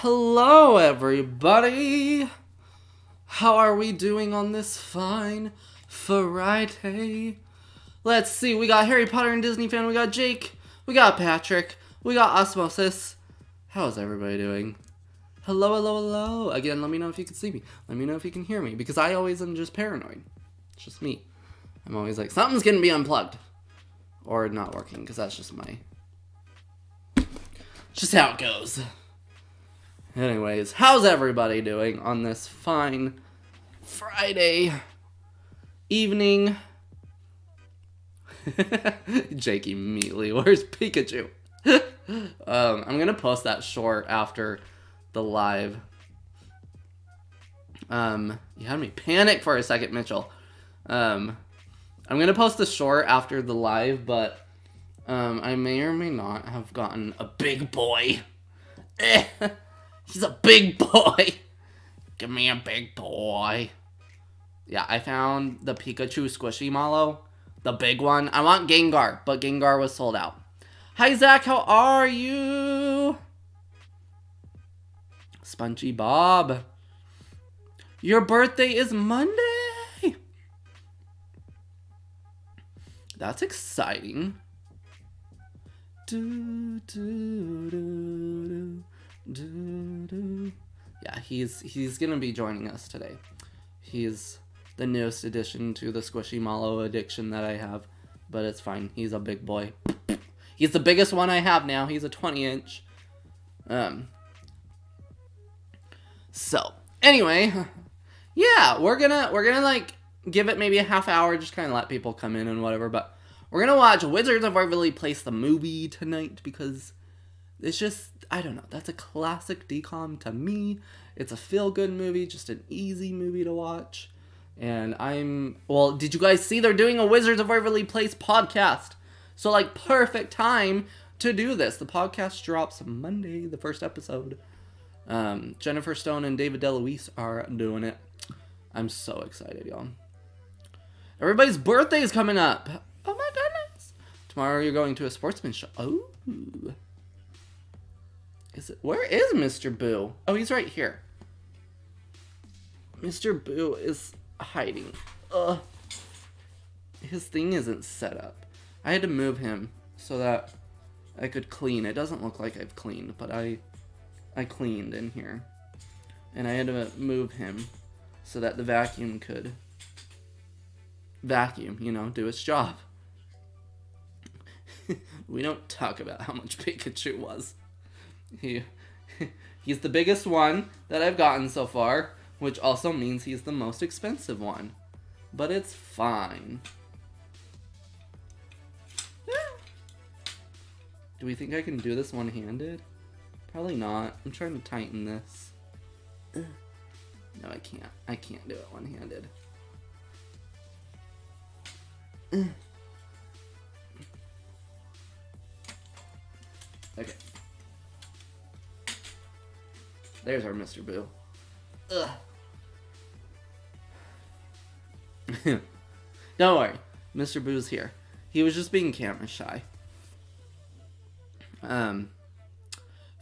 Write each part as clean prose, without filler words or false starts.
Hello, everybody! How are we doing on this fine Friday? Let's see, we got Harry Potter and Disney fan, we got Jake, we got Patrick, we got Osmosis. How is everybody doing? Hello, hello, hello. Again, let me know if you can see me. Let me know if you can hear me, because I always am just paranoid. It's just me. I'm always like, something's gonna be unplugged. Or not working, because that's just my... just how it goes. Anyways, how's everybody doing on this fine Friday evening? Jake immediately, where's Pikachu? I'm gonna post that short after the live. You had me panic for a second, Mitchell. I'm gonna post the short after the live, but I may or may not have gotten a big boy. He's a big boy. Give me a big boy. Yeah, I found the Pikachu squishy mallow. The big one. I want Gengar, but Gengar was sold out. Hi, Zach. How are you? Spongy Bob. Your birthday is Monday. That's exciting. Do, do, do, do, do. Yeah, he's gonna be joining us today. He's the newest addition to the squishy mallow addiction that I have, but it's fine. He's a big boy. He's the biggest one I have now. He's a 20-inch. So anyway, yeah, we're gonna like give it maybe a half hour, just kind of let people come in and whatever. But we're gonna watch Wizards of Waverly Place the movie tonight because it's just, I don't know, that's a classic DCOM to me. It's a feel-good movie, just an easy movie to watch. And well, did you guys see they're doing a Wizards of Waverly Place podcast? So, like, perfect time to do this. The podcast drops Monday, the first episode. Jennifer Stone and David DeLuise are doing it. I'm so excited, y'all. Everybody's birthday is coming up. Oh my goodness. Tomorrow you're going to a sportsman show. Oh. Where is Mr. Boo? Oh, he's right here. Mr. Boo is hiding. Ugh. His thing isn't set up. I had to move him so that I could clean. It doesn't look like I've cleaned, but I cleaned in here. And I had to move him so that the vacuum could vacuum, do its job. We don't talk about how much Pikachu was. He's the biggest one that I've gotten so far, which also means he's the most expensive one. But it's fine. Do we think I can do this one-handed? Probably not. I'm trying to tighten this. No, I can't. I can't do it one-handed. Okay. There's our Mr. Boo. Ugh. Don't worry. Mr. Boo's here. He was just being camera shy.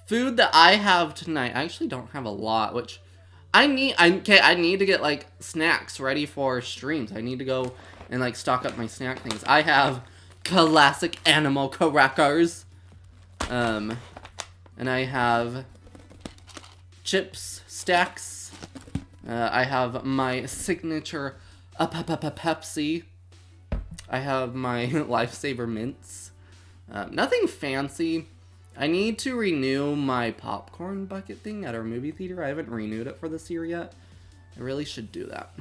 Food that I have tonight, I actually don't have a lot, which I need to get, like, snacks ready for streams. I need to go and, like, stock up my snack things. I have classic animal crackers. And I have chips stacks. I have my signature Pepsi. I have my Lifesaver mints. Nothing fancy. I need to renew my popcorn bucket thing at our movie theater. I haven't renewed it for this year yet. I really should do that.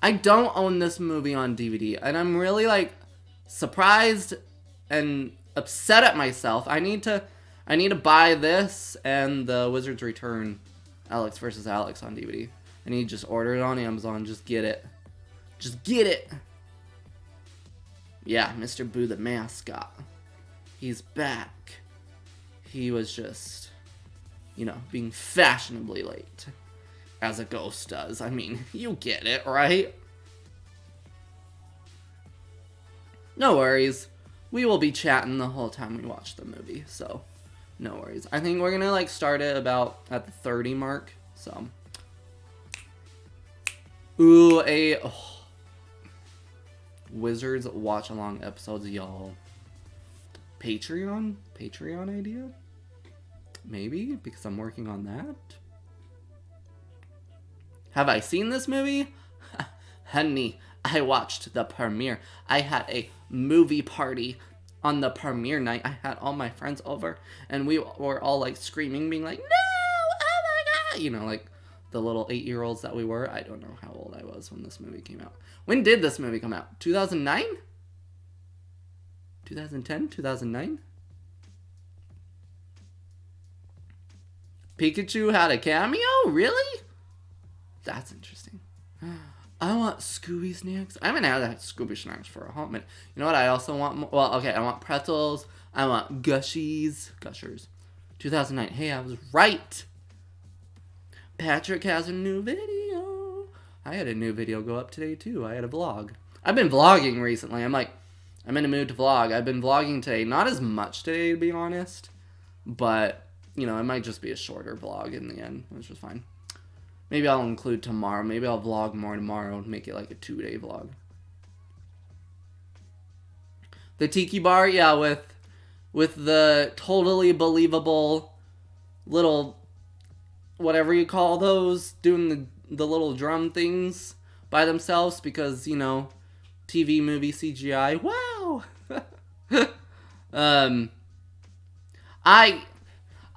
I don't own this movie on DVD, and I'm really, like, surprised and upset at myself. I need to buy this and the Wizards Return Alex vs. Alex on DVD. I need to just order it on Amazon. Just get it. Just get it. Yeah, Mr. Boo the mascot. He's back. He was just, being fashionably late. As a ghost does. I mean, you get it, right? No worries. We will be chatting the whole time we watch the movie, so No worries. I think we're gonna like start it about at the 30 mark. So, ooh, Wizards watch along episodes, y'all. Patreon idea? Maybe, because I'm working on that. Have I seen this movie? Honey, I watched the premiere. I had a movie party on the premiere night. I had all my friends over, and we were all like screaming, being like, no, oh my god! You know, like the little 8-year-olds that we were. I don't know how old I was when this movie came out. When did this movie come out? 2009? 2010? 2009? Pikachu had a cameo? Really? That's interesting. I want Scooby snacks. I haven't had Scooby snacks for a hot minute. You know what I also want? Well, okay, I want pretzels. I want Gushers. 2009. Hey, I was right. Patrick has a new video. I had a new video go up today, too. I had a vlog. I've been vlogging recently. I'm in a mood to vlog. I've been vlogging today. Not as much today, to be honest. But, you know, it might just be a shorter vlog in the end, which is fine. Maybe I'll include tomorrow. Maybe I'll vlog more tomorrow and make it like a 2-day vlog. The Tiki Bar, yeah, with the totally believable little, whatever you call those, doing the little drum things by themselves because, you know, TV, movie, CGI. Wow!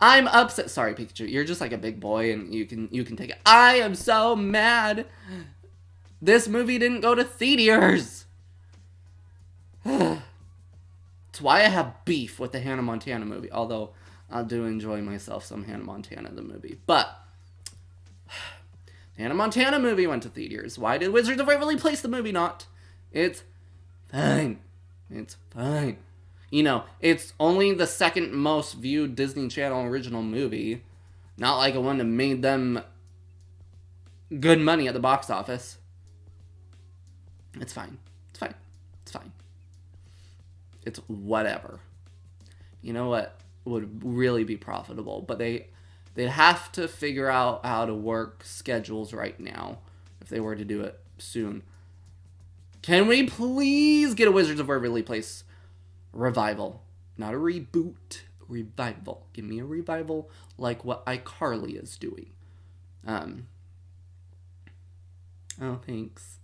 I'm upset. Sorry, Pikachu. You're just like a big boy, and you can take it. I am so mad. This movie didn't go to theaters. That's why I have beef with the Hannah Montana movie. Although I do enjoy myself some Hannah Montana the movie, but the Hannah Montana movie went to theaters. Why did Wizards of Waverly Place the movie not? It's fine. It's fine. You know, it's only the second most viewed Disney Channel original movie. Not like it wouldn't have made them good money at the box office. It's fine. It's fine. It's fine. It's whatever. You know what would really be profitable? But they have to figure out how to work schedules right now if they were to do it soon. Can we please get a Wizards of Waverly Place revival? Not a reboot. Revival. Give me a revival like what iCarly is doing. Oh, thanks.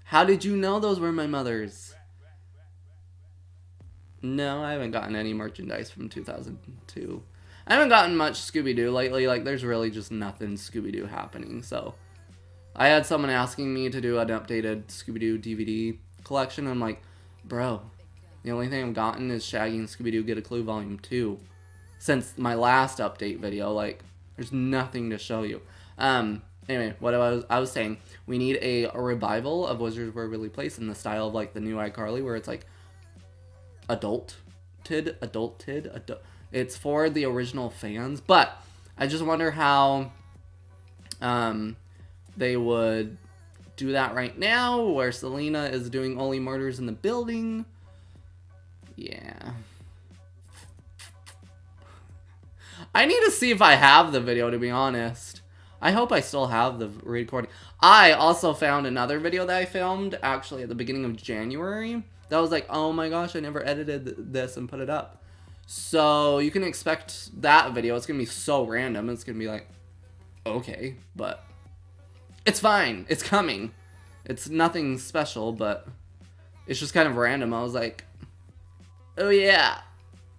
How did you know those were my mother's? No, I haven't gotten any merchandise from 2002. I haven't gotten much Scooby-Doo lately. Like, there's really just nothing Scooby-Doo happening, so. I had someone asking me to do an updated Scooby-Doo DVD collection. I'm like, bro, the only thing I've gotten is Shaggy and Scooby-Doo Get a Clue Volume 2. Since my last update video, like, there's nothing to show you. Anyway, what I was saying, we need a revival of Wizards of Waverly Place in the style of, like, the new iCarly, where it's, like, adulted. It's for the original fans, but I just wonder how they would do that right now, where Selena is doing Only Murders in the Building. Yeah. I need to see if I have the video, to be honest. I hope I still have the recording. I also found another video that I filmed, actually, at the beginning of January. That was like, oh my gosh, I never edited this and put it up. So, you can expect that video. It's going to be so random. It's going to be like, okay, but it's fine. It's coming. It's nothing special, but it's just kind of random. I was like, oh yeah,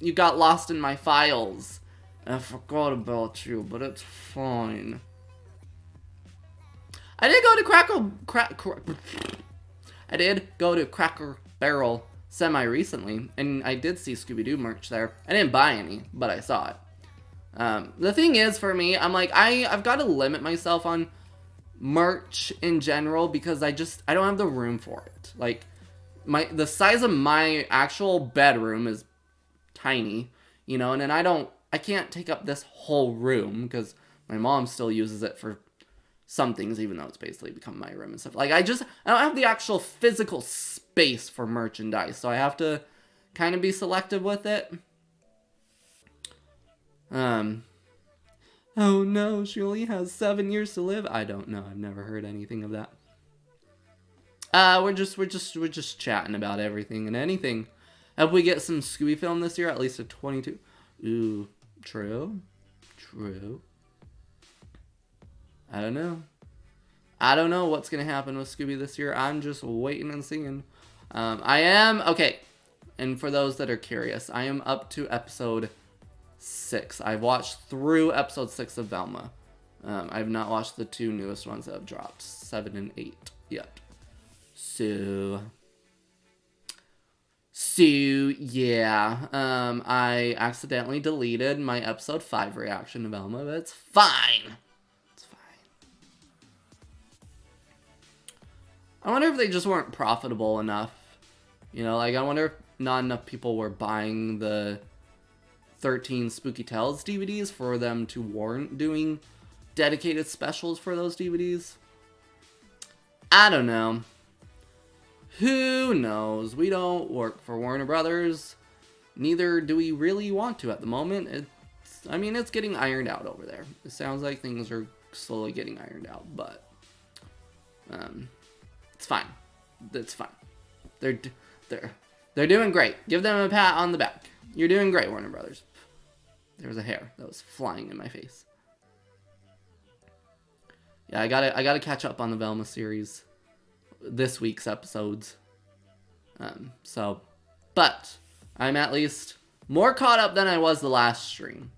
you got lost in my files. And I forgot about you, but it's fine. I did go to Cracker Barrel semi-recently, and I did see Scooby-Doo merch there. I didn't buy any, but I saw it. The thing is, for me, I'm like, I've got to limit myself on merch in general, because I don't have the room for it. Like, the size of my actual bedroom is tiny, you know, and then I can't take up this whole room, because my mom still uses it for some things, even though it's basically become my room and stuff. Like, I don't have the actual physical space for merchandise, so I have to kind of be selective with it. Oh no, she only has 7 years to live. I don't know. I've never heard anything of that. We're just chatting about everything and anything. Hope we get some Scooby film this year, at least a 22. Ooh, true. I don't know. I don't know what's gonna happen with Scooby this year. I'm just waiting and seeing. Okay. And for those that are curious, I am up to episode 6. I've watched through episode 6 of Velma. I've not watched the 2 newest ones that have dropped, 7 and 8 yet. So yeah. I accidentally deleted my episode 5 reaction to Velma, but it's fine. It's fine. I wonder if they just weren't profitable enough. You know, like, I wonder if not enough people were buying the 13 Spooky Tales DVDs for them to warrant doing dedicated specials for those DVDs. I don't know. Who knows? We don't work for Warner Brothers. Neither do we really want to at the moment. It's getting ironed out over there. It sounds like things are slowly getting ironed out, but it's fine. It's fine. They're doing great. Give them a pat on the back. You're doing great, Warner Brothers. There was a hair that was flying in my face. Yeah, I gotta catch up on the Velma series. This week's episodes. But I'm at least more caught up than I was the last stream.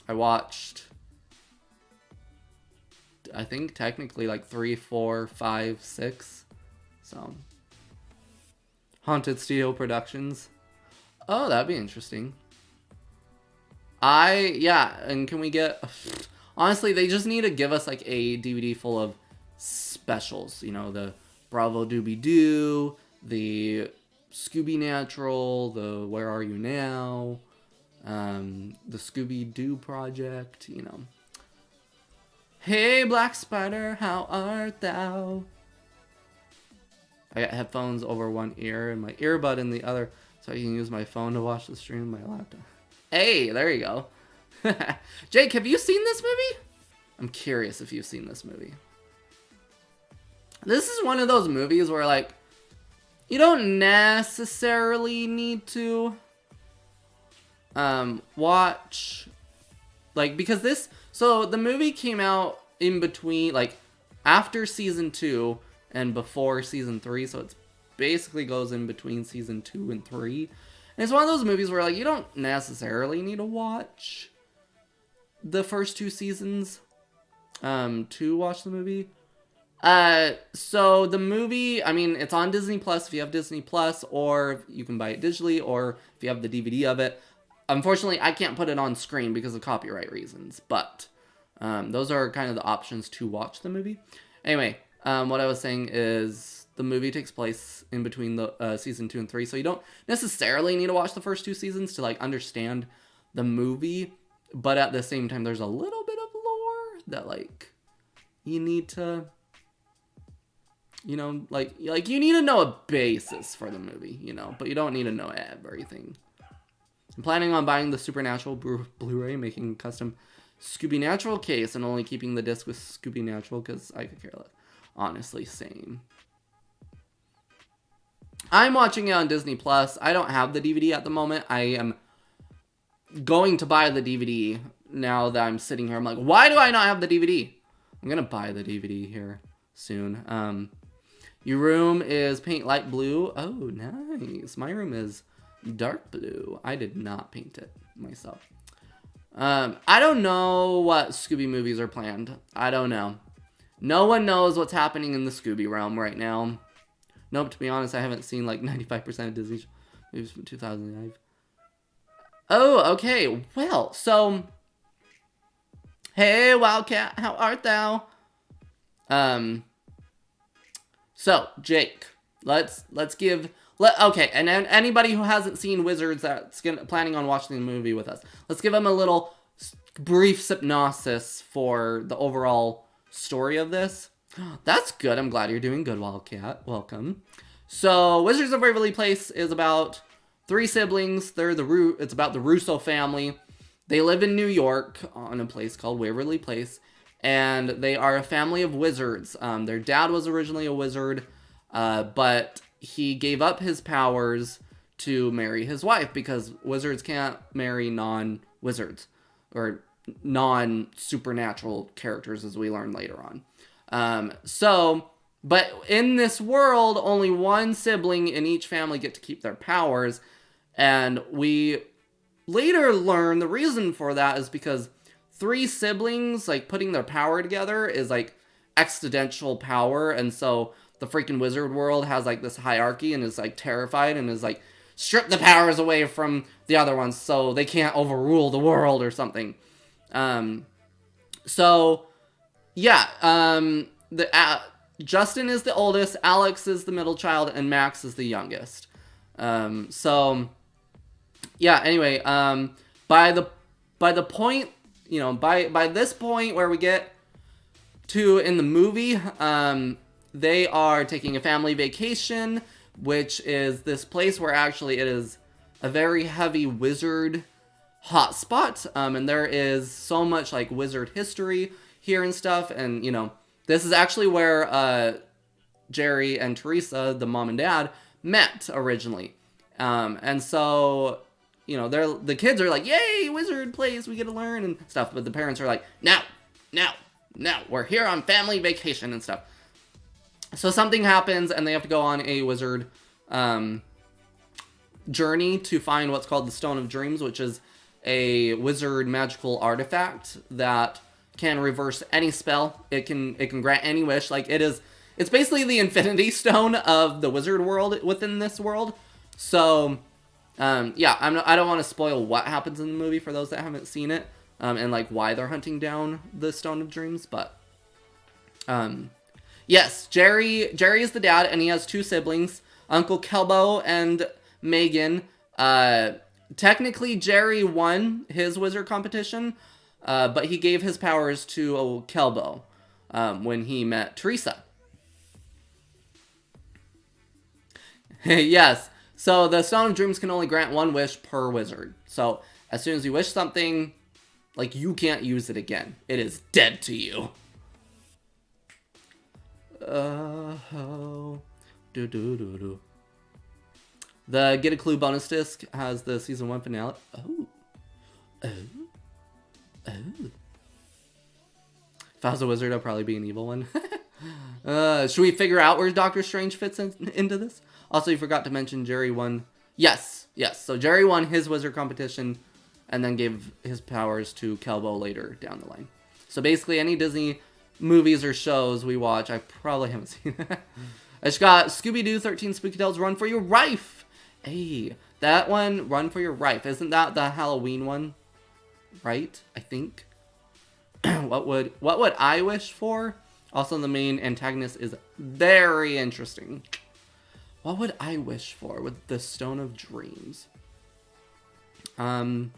I watched, I think technically like 3, 4, 5, 6. So Haunted Studio Productions. Oh, that'd be interesting. And can we get... Honestly, they just need to give us like a DVD full of specials. You know, the Bravo Doobie Doo, the Scooby Natural, the Where Are You Now, the Scooby Doo Project, you know. Hey, Black Spider, how art thou? I got headphones over one ear and my earbud in the other, so I can use my phone to watch the stream on my laptop. Hey, there you go. Jake, have you seen this movie? I'm curious if you've seen this movie. This is one of those movies where, like, you don't necessarily need to watch, like, because this, so the movie came out in between, like, after season 2 and before season 3, so it's basically goes in between season 2 and 3. And it's one of those movies where, like, you don't necessarily need to watch the first 2 seasons to watch the movie. So the movie, it's on Disney Plus if you have Disney Plus, or you can buy it digitally, or if you have the DVD of it. Unfortunately, I can't put it on screen because of copyright reasons, but those are kind of the options to watch the movie. Anyway, what I was saying is the movie takes place in between the season 2 and 3, so you don't necessarily need to watch the first 2 seasons to, like, understand the movie, but at the same time, there's a little bit of lore that, like, you need to, you know, like you need to know a basis for the movie, you know, but you don't need to know everything. I'm planning on buying the Supernatural Blu-ray, making a custom Scooby Natural case, and only keeping the disc with Scooby Natural because I could care less. Honestly, same. I'm watching it on Disney Plus. I don't have the DVD at the moment. I am going to buy the DVD now that I'm sitting here. I'm like, why do I not have the DVD? I'm gonna buy the DVD here soon. Your room is paint light blue. Oh, nice. My room is dark blue. I did not paint it myself. I don't know what Scooby movies are planned. I don't know. No one knows what's happening in the Scooby realm right now. Nope, to be honest, I haven't seen like 95% of Disney movies from 2005. Oh, okay. Well, so... Hey, Wildcat, how art thou? So, Jake, let's give... Okay, and then anybody who hasn't seen Wizards that's planning on watching the movie with us, let's give them a little brief synopsis for the overall story of this. That's good. I'm glad you're doing good, Wildcat. Welcome. So, Wizards of Waverly Place is about 3 siblings. It's about the Russo family. they live in New York on a place called Waverly Place, and they are a family of wizards. Their dad was originally a wizard, but he gave up his powers to marry his wife because wizards can't marry non-wizards or non-supernatural characters, as we learn later on. But in this world, only one sibling in each family get to keep their powers, and we later learn the reason for that is because 3 siblings, like, putting their power together is, like, exponential power, and so the freaking wizard world has, like, this hierarchy and is, like, terrified and is, like, strip the powers away from the other ones so they can't overrule the world or something. Justin is the oldest, Alex is the middle child, and Max is the youngest. Anyway, by the point, by this point where we get to in the movie, they are taking a family vacation, which is this place where actually it is a very heavy wizard hotspot, and there is so much, like, wizard history here and stuff, and, this is actually where Jerry and Teresa, the mom and dad, met originally. And so, the kids are like, yay, wizard place, we get to learn and stuff. But the parents are like, no, we're here on family vacation and stuff. So something happens and they have to go on a wizard journey to find what's called the Stone of Dreams, which is a wizard magical artifact that can reverse any spell. It can grant any wish. Like, it's basically the Infinity Stone of the wizard world within this world. So, I don't want to spoil what happens in the movie for those that haven't seen it, and, like, why they're hunting down the Stone of Dreams. But, yes, Jerry is the dad, and he has 2 siblings, Uncle Kelbo and Megan. Technically, Jerry won his wizard competition, but he gave his powers to Kelbo when he met Teresa. Yes, so the Stone of Dreams can only grant 1 wish per wizard. So as soon as you wish something, like, you can't use it again. It is dead to you. The Get a Clue bonus disc has the season 1 finale. If I was a wizard, I'd probably be an evil one. Should we figure out where Doctor Strange fits into this? Also, you forgot to mention Jerry won. Yes. So Jerry won his wizard competition and then gave his powers to Kelbo later down the line. So basically, any Disney movies or shows we watch, I probably haven't seen it. I just got Scooby-Doo 13 Spooky Tales Run for Your Rife. Hey, that one, Run for Your Rife. Isn't that the Halloween one? Right? I think. What would I wish for? Also, the main antagonist is very interesting. What would I wish for with the Stone of Dreams? To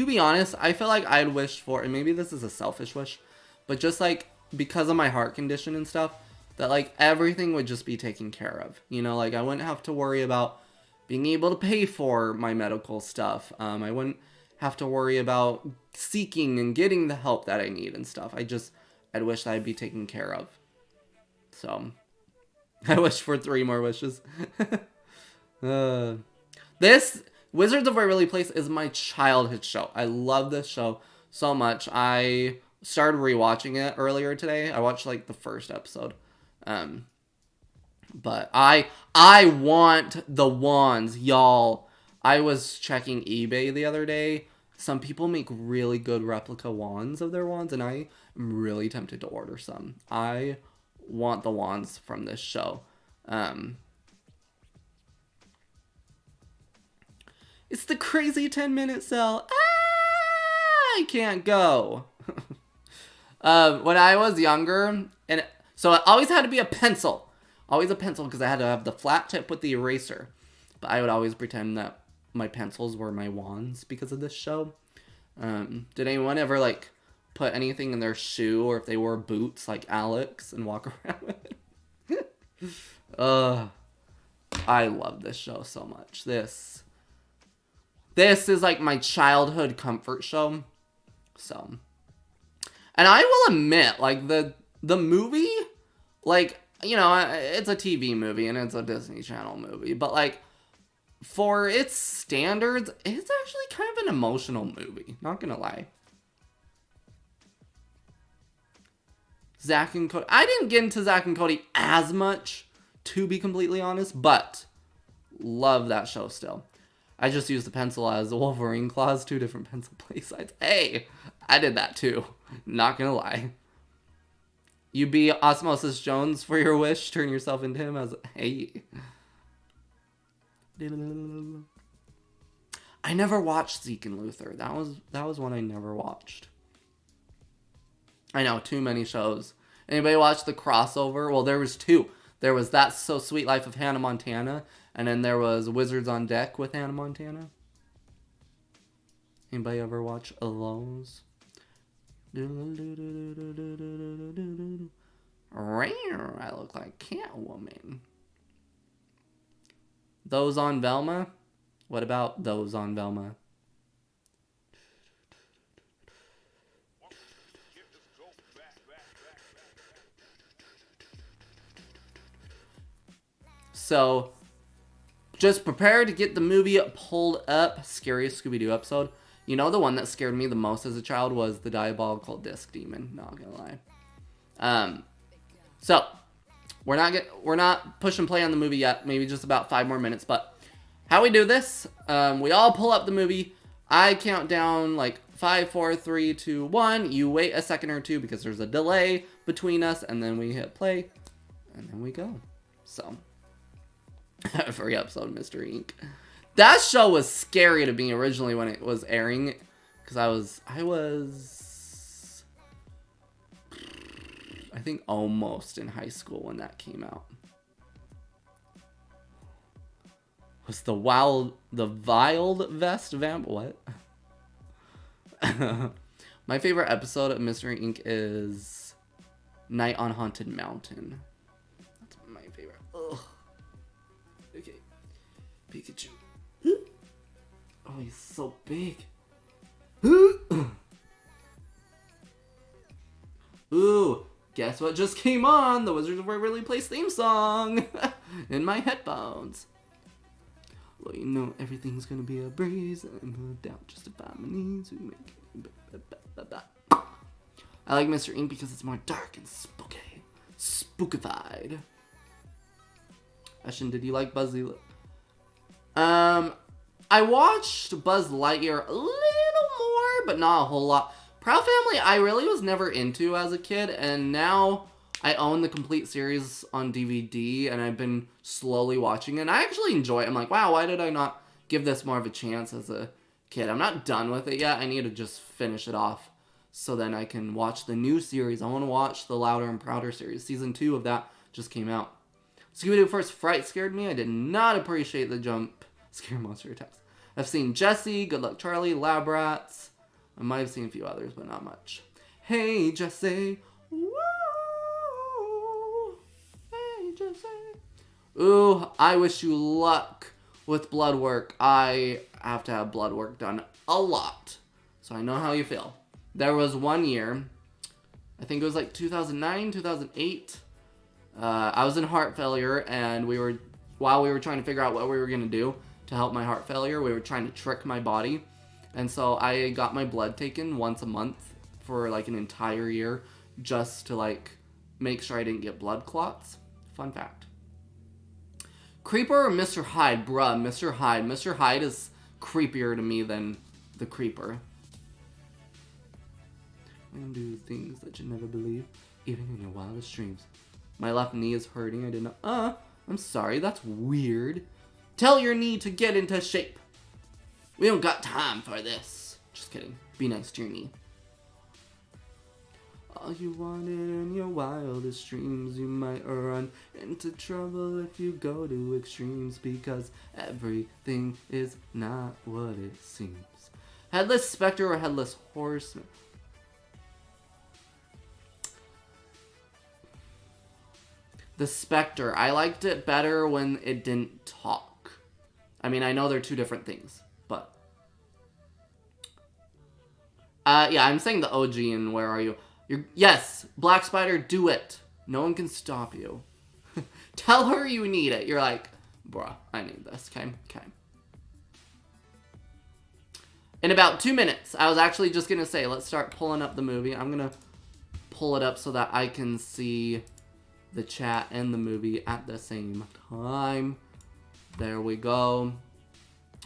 be honest, I feel like I'd wish for, and maybe this is a selfish wish, but just, like, because of my heart condition and stuff, that, like, everything would just be taken care of. Like, I wouldn't have to worry about being able to pay for my medical stuff. I wouldn't have to worry about seeking and getting the help that I need and stuff. I'd wish that I'd be taken care of. So, I wish for 3 more wishes. This Wizards of Waverly Place is my childhood show. I love this show so much. I started rewatching it earlier today. I watched, like, the first episode. But I want the wands, y'all. I was checking eBay the other day. Some people make really good replica wands of their wands, and I am really tempted to order some. I want the wands from this show. It's the crazy 10-minute sale. I can't go. When I was younger, and so it always had to be a pencil. Always a pencil, because I had to have the flat tip with the eraser. But I would always pretend that my pencils were my wands because of this show. Did anyone ever, like, put anything in their shoe, or if they wore boots like Alex and walk around with it? I love this show so much. This this is like my childhood comfort show. So, and I will admit, like the movie, like, you know, it's a TV movie and it's a Disney Channel movie, but like for its standards, it's actually kind of an emotional movie. Not gonna lie. Zack and Cody. I didn't get into Zack and Cody as much, to be completely honest, but love that show still. I just used the pencil as Wolverine claws, 2 different pencil play sides. Hey, I did that too. Not gonna lie. You be Osmosis Jones for your wish, turn yourself into him as hey. I never watched Zeke and Luther. That was one I never watched. I know, too many shows. Anybody watch the crossover? Well, there was 2. There was That So Sweet Life of Hannah Montana, and then there was Wizards on Deck with Hannah Montana. Anybody ever watch those? I look like Catwoman. Those on Velma? What about Those on Velma? So, just prepare to get the movie pulled up. Scariest Scooby-Doo episode. You know, the one that scared me the most as a child was the Diabolical Disc Demon. Not gonna lie. So, we're not pushing play on the movie yet. Maybe just about 5 more minutes. But how we do this? We all pull up the movie. I count down like 5, 4, 3, 2, 1. You wait a second or two because there's a delay between us, and then we hit play, and then we go. So. Every episode of Mystery Inc. That show was scary to me originally when it was airing, because I think almost in high school when that came out. Was the Wild Vest Vamp? What? My favorite episode of Mystery Inc. is Night on Haunted Mountain. That's my favorite. Ugh. Okay. Pikachu. Oh, he's so big. Ooh, guess what just came on? The Wizards of Waverly Place theme song in my headphones. Well, you know everything's gonna be a breeze. I moved out just to find my needs. I like Mr. Inc. because it's more dark and spooky. Spookified. Ashton, did you like Buzz Lightyear? I watched Buzz Lightyear a little more, but not a whole lot. Proud Family, I really was never into as a kid, and now I own the complete series on DVD, and I've been slowly watching it, and I actually enjoy it. I'm like, wow, why did I not give this more of a chance as a kid? I'm not done with it yet. I need to just finish it off so then I can watch the new series. I want to watch the Louder and Prouder series. Season 2 of that just came out. Scooby-Doo First Fright scared me. I did not appreciate the jump scare monster attacks. I've seen Jessie, Good Luck Charlie, Lab Rats. I might have seen a few others, but not much. Hey, Jessie. Woo! Hey, Jessie. Ooh, I wish you luck with blood work. I have to have blood work done a lot, so I know how you feel. There was one year, I think it was like 2009, 2008. I was in heart failure, and while we were trying to figure out what we were going to do to help my heart failure, we were trying to trick my body. And so I got my blood taken once a month for like an entire year just to like make sure I didn't get blood clots. Fun fact. Creeper or Mr. Hyde? Bruh, Mr. Hyde. Mr. Hyde is creepier to me than the Creeper. I can do things that you never believe, even in your wildest dreams. My left knee is hurting. I didn't know. I'm sorry. That's weird. Tell your knee to get into shape. We don't got time for this. Just kidding. Be nice to your knee. All you wanted in your wildest dreams, you might run into trouble if you go to extremes, because everything is not what it seems. Headless Spectre or Headless Horseman? The Spectre. I liked it better when it didn't talk. I mean, I know they're two different things, but Yeah, I'm saying the OG and where are you? Yes, Black Spider, do it. No one can stop you. Tell her you need it. You're like, bruh, I need this. Okay. In about 2 minutes, I was actually just gonna say, let's start pulling up the movie. I'm gonna pull it up so that I can see the chat and the movie at the same time. There we go.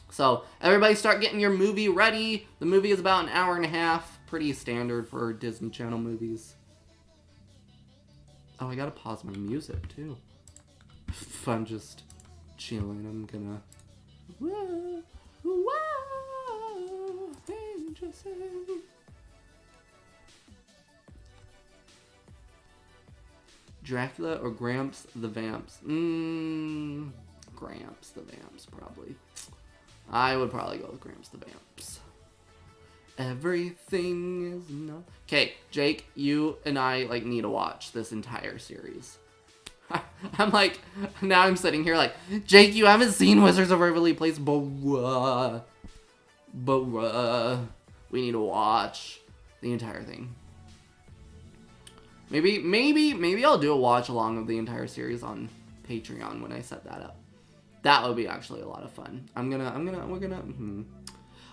So, everybody start getting your movie ready. The movie is about an hour and a half. Pretty standard for Disney Channel movies. Oh, I gotta pause my music, too. If I'm just chilling, I'm gonna... Whoa, whoa, interesting. Dracula or Gramps the Vamps? Gramps the Vamps, probably. I would probably go with Gramps the Vamps. Everything is not... Okay, Jake, you and I, like, need to watch this entire series. I'm like, now I'm sitting here like, Jake, you haven't seen Wizards of Waverly Place, but we need to watch the entire thing. Maybe I'll do a watch along of the entire series on Patreon when I set that up. That would be actually a lot of fun. We're gonna.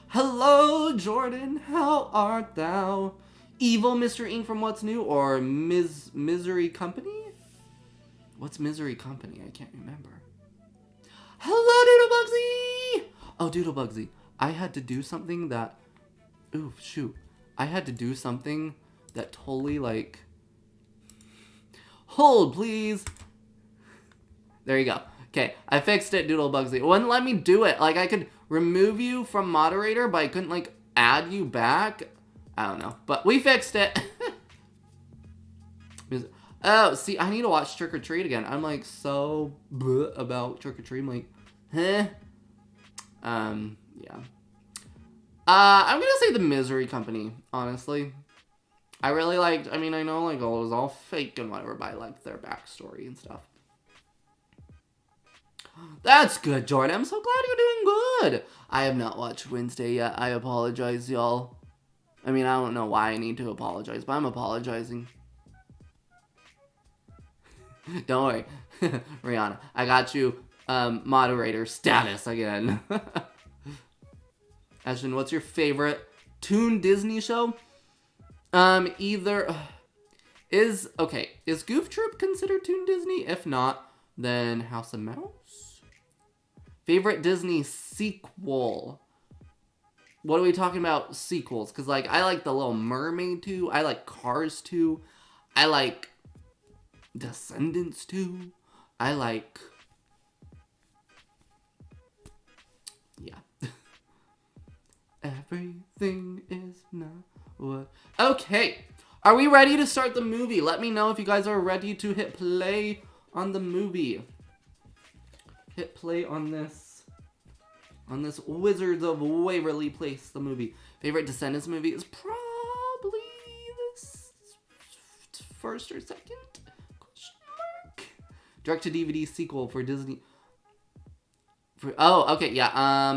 Hello, Jordan. How art thou? Evil Mr. Ink from What's New or Misery Company? What's Misery Company? I can't remember. Hello, Doodle Bugsy. Oh, Doodle Bugsy. I had to do something that. Ooh, shoot. I had to do something that totally like. Hold, please. There you go. Okay, I fixed it, Doodle Bugsy. It wouldn't let me do it. Like, I could remove you from moderator, but I couldn't, like, add you back. I don't know. But we fixed it. Oh, see, I need to watch Trick or Treat again. I'm, like, so about Trick or Treat. I'm like, yeah. I'm gonna say the Misery Company, honestly. I really liked, I mean, I know, like, it was all fake and whatever, but I liked their backstory and stuff. That's good, Jordan. I'm so glad you're doing good. I have not watched Wednesday yet. I apologize, y'all. I mean, I don't know why I need to apologize, but I'm apologizing. Don't worry. Rihanna, I got you moderator status again. Ashton, what's your favorite Toon Disney show? Is Goof Troop considered Toon Disney? If not, then House of Mouse? Favorite Disney sequel? What are we talking about sequels? Because, like, I like The Little Mermaid 2. I like Cars 2. I like Descendants 2. I like... Yeah. Everything is not what... Okay. Are we ready to start the movie? Let me know if you guys are ready to hit play on the movie. Hit play on this Wizards of Waverly Place, the movie. Favorite Descendants movie is probably this first or second? Question mark. Direct to DVD sequel for Disney. Oh, okay, yeah. I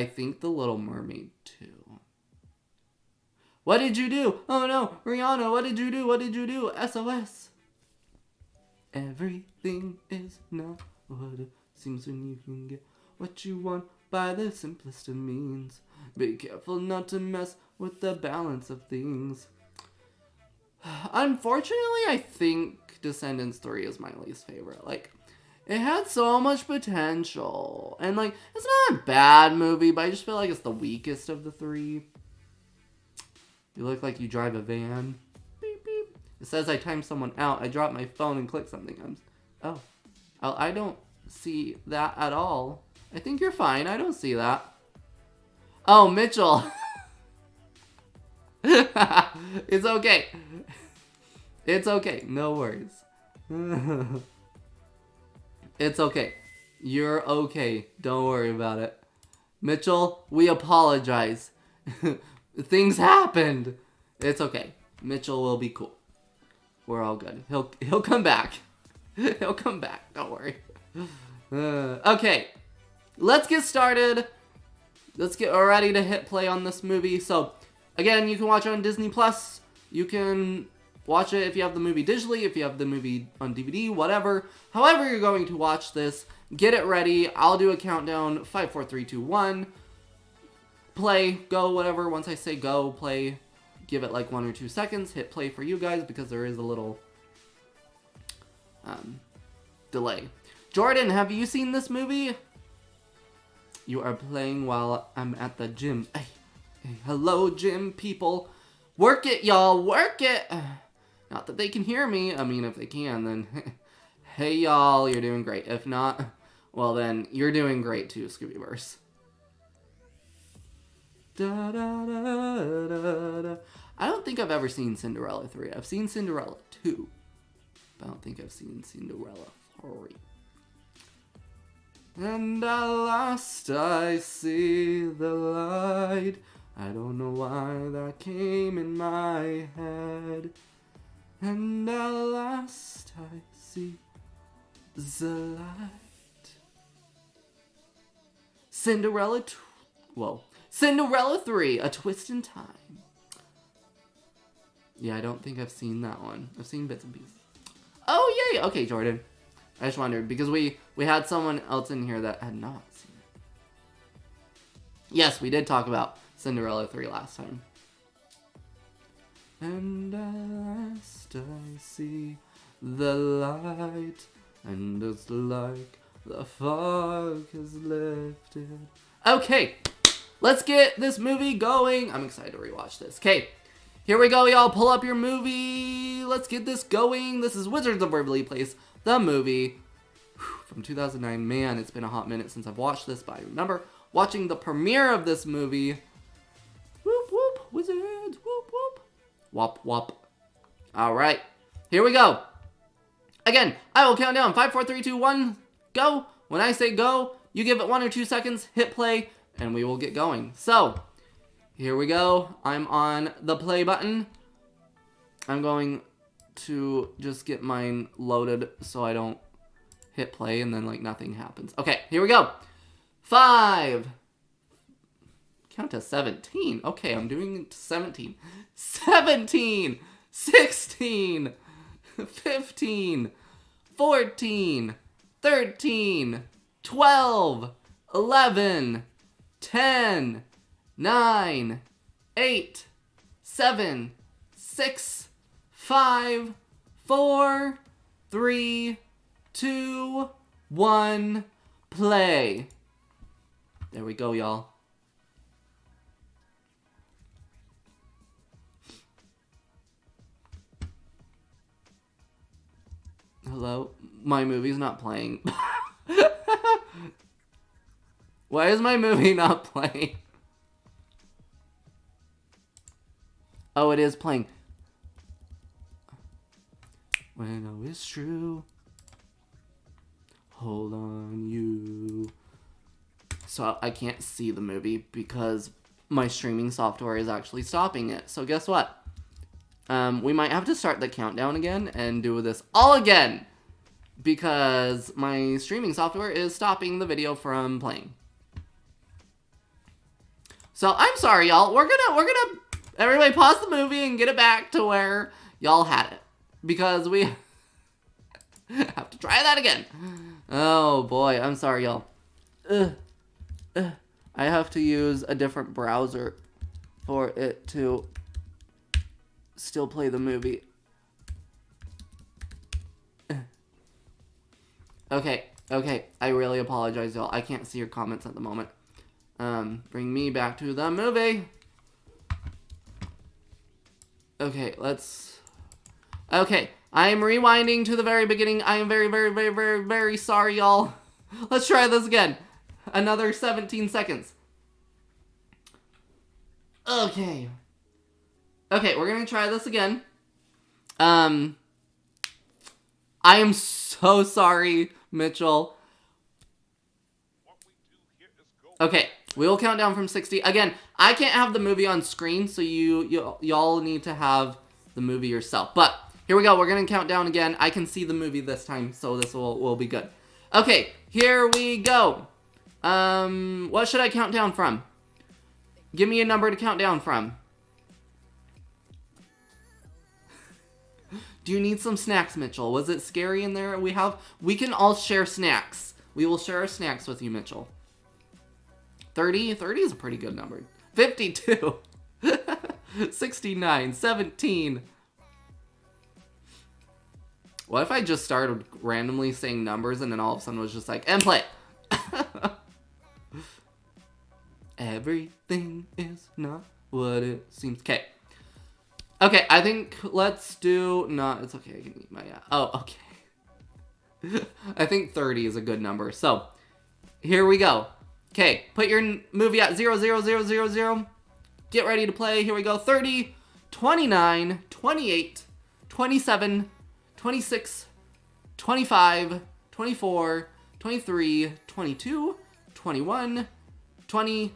think The Little Mermaid 2. What did you do? Oh no, Rihanna, what did you do? What did you do? SOS. Everything is not what it seems when you can get what you want by the simplest of means. Be careful not to mess with the balance of things. Unfortunately, I think Descendants 3 is my least favorite. Like, it had so much potential. And, like, it's not a bad movie, but I just feel like it's the weakest of the three. You look like you drive a van. Beep, beep. It says I timed someone out. I dropped my phone and clicked something. Oh, I don't see that at all. I think you're fine. I don't see that. Oh, Mitchell. It's okay. It's okay. No worries. It's okay. You're okay. Don't worry about it. Mitchell, we apologize. Things happened. It's okay. Mitchell will be cool. We're all good. He'll come back. He'll come back. Don't worry. Okay. Let's get started. let's get ready to hit play on this movie. So, again, you can watch it on Disney Plus. You can watch it if you have the movie digitally, if you have the movie on DVD, whatever. However you're going to watch this, get it ready. I'll do a countdown. 5, 4, 3, 2, 1. Play, go, whatever. Once I say go, play, give it like 1 or 2 seconds. Hit play for you guys because there is a little delay. Jordan, have you seen this movie? You are playing while I'm at the gym. Hey, hello, gym people. Work it, y'all. Work it. Not that they can hear me. I mean, if they can, then hey, y'all, you're doing great. If not, well, then you're doing great too, Scoobyverse. Da, da, da, da, da. I don't think I've ever seen Cinderella 3. I've seen Cinderella 2, but I don't think I've seen Cinderella 3. And at last I see the light. I don't know why that came in my head. And at last I see the light. Cinderella Cinderella 3, A Twist in Time. Yeah, I don't think I've seen that one. I've seen bits and pieces. Oh, yay! Okay, Jordan. I just wondered, because we had someone else in here that had not seen it. Yes, we did talk about Cinderella 3 last time. And at last I see the light, and it's like the fog has lifted. Okay, let's get this movie going. I'm excited to rewatch this. Okay, here we go, y'all. Pull up your movie. Let's get this going. This is Wizards of Waverly Place, the movie from 2009. Man, it's been a hot minute since I've watched this, but I remember watching the premiere of this movie. Whoop, whoop, Wizards, whoop, whoop. Wop, wop. All right, here we go. Again, I will count down. 5, 4, 3, 2, 1, go. When I say go, you give it 1 or 2 seconds, hit play, and we will get going. So, here we go. I'm on the play button. I'm going to just get mine loaded so I don't hit play and then like nothing happens. Okay, here we go. 5. Count to 17. Okay, I'm doing 17. 17. 16. 15. 14. 13. 12. 11. 10. 9. 8. 7. 6. 5, 4, 3, 2, 1, play. There we go, y'all. Hello? My movie's not playing. Why is my movie not playing? Oh, it is playing. When I was true, hold on you. So I can't see the movie because my streaming software is actually stopping it. So guess what? We might have to start the countdown again and do this all again because my streaming software is stopping the video from playing. So I'm sorry, y'all. We're gonna everybody pause the movie and get it back to where y'all had it. Because we have to try that again. Oh boy, I'm sorry, y'all. I have to use a different browser for it to still play the movie. Okay, I really apologize, y'all. I can't see your comments at the moment. Bring me back to the movie. Okay, Okay, I am rewinding to the very beginning. I am very, very, very, very, very sorry, y'all. Let's try this again. Another 17 seconds. Okay. Okay, we're gonna try this again. I am so sorry, Mitchell. Okay, we will count down from 60. Again, I can't have the movie on screen, so y'all need to have the movie yourself. But here we go. We're going to count down again. I can see the movie this time, so this will be good. Okay, here we go. What should I count down from? Give me a number to count down from. Do you need some snacks, Mitchell? Was it scary in there? We can all share snacks. We will share our snacks with you, Mitchell. 30? 30 is a pretty good number. 52. 69. 17. What if I just started randomly saying numbers and then all of a sudden was just like, and play. Everything is not what it seems. Okay. Okay, I think let's do... No, it's okay. I can eat my... Oh, okay. I think 30 is a good number. So, here we go. Okay, put your movie at 0, 0, 0, 0, 0. Get ready to play. Here we go. 30, 29, 28, 27, 26, 25, 24, 23, 22, 21, 20,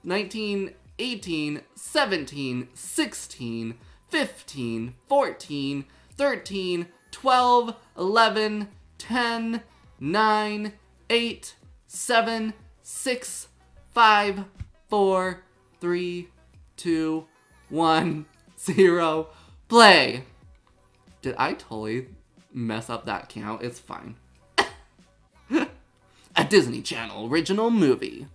19, 18, 17, 16, 15, 14, 13, 12, 11, 10, 9, 8, 7, 6, 5, 4, 3, 2, 1, 0. Play! Did I totally mess up that count? It's fine. A Disney Channel original movie.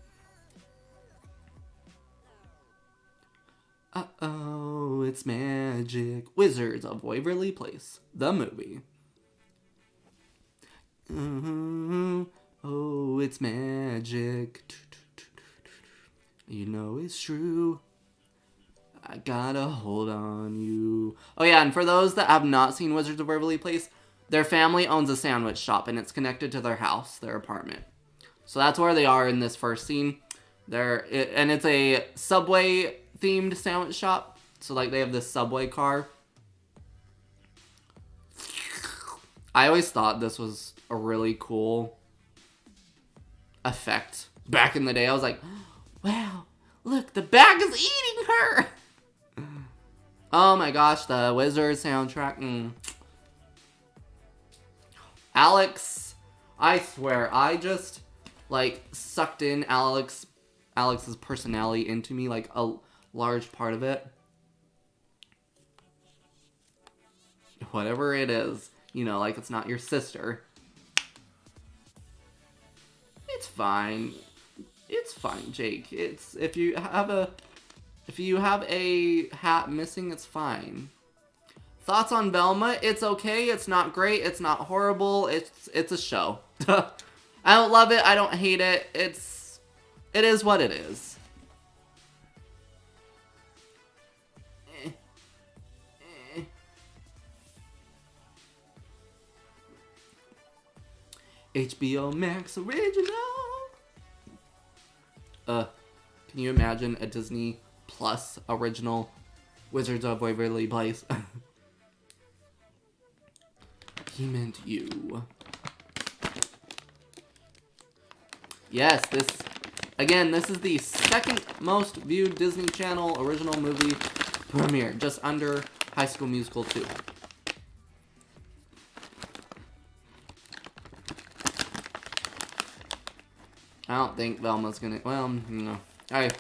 Uh-oh, it's magic. Wizards of Waverly Place, the movie. Oh, it's magic. You know it's true. I got a hold on you. Oh yeah, and for those that have not seen Wizards of Waverly Place, their family owns a sandwich shop and it's connected to their house, their apartment. So that's where they are in this first scene. And it's a Subway themed sandwich shop. So like they have this Subway car. I always thought this was a really cool effect. Back in the day, I was like, wow, look, the bag is eating her. Oh my gosh, the Wizard soundtrack. Alex, I swear, I just like sucked in Alex's personality into me, like a large part of it. Whatever it is, you know, like it's not your sister. It's fine. It's fine, Jake. It's if you have a hat missing, it's fine. Thoughts on Velma? It's okay. It's not great. It's not horrible. It's a show. I don't love it. I don't hate it. It is what it is. HBO Max original. Can you imagine a Disney Plus original Wizards of Waverly Place? He meant you. Yes, this is the second most viewed Disney Channel original movie premiere, just under High School Musical 2. I don't think Velma's gonna, well, no. I'm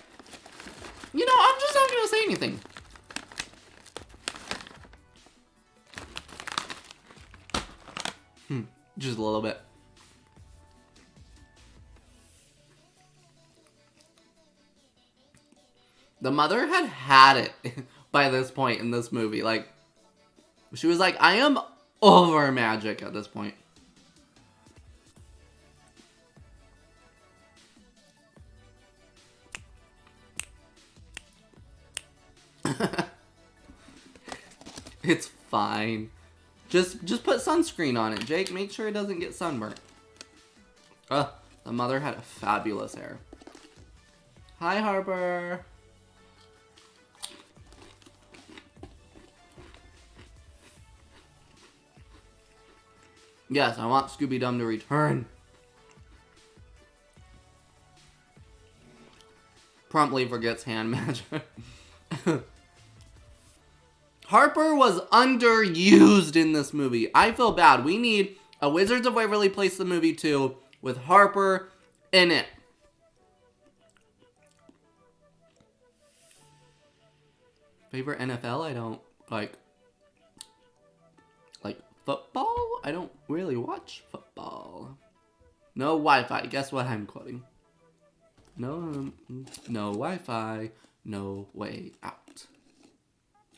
just not gonna say anything. Just a little bit. The mother had it by this point in this movie. Like, she was like, I am over magic at this point. It's fine. Just put sunscreen on it, Jake. Make sure it doesn't get sunburnt. The mother had a fabulous hair. Hi, Harper. Yes, I want Scooby-Dum to return. Promptly forgets hand magic. Harper was underused in this movie. I feel bad. We need a Wizards of Waverly Place the movie 2 with Harper in it. Favorite NFL? I don't like football? I don't really watch football. No Wi-Fi. Guess what I'm quoting? No Wi-Fi. No way out.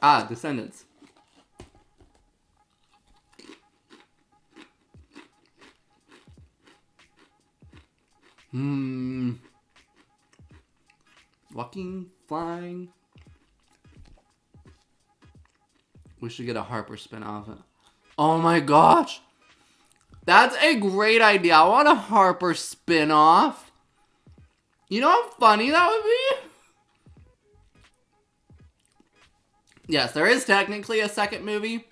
Ah, Descendants. Walking, flying. We should get a Harper spin-off. Oh my gosh. That's a great idea. I want a Harper spin-off. You know how funny that would be? Yes, there is technically a second movie.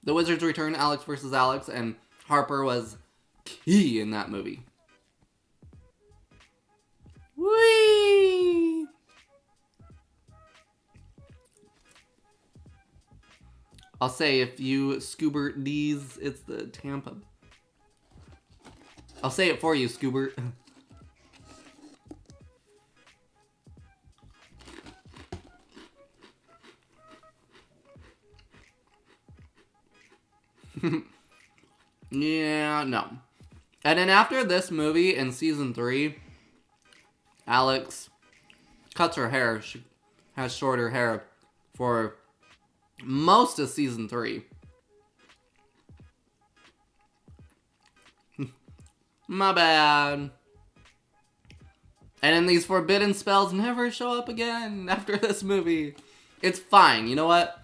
The Wizards Return, Alex vs. Alex, and Harper was key in that movie. Whee! I'll say if you Scoobert these, it's the Tampa. I'll say it for you, Scoobert. Yeah, no. And then after this movie in season 3, Alex cuts her hair. She has shorter hair for most of season 3. My bad. And then these forbidden spells never show up again after this movie. It's fine. You know what?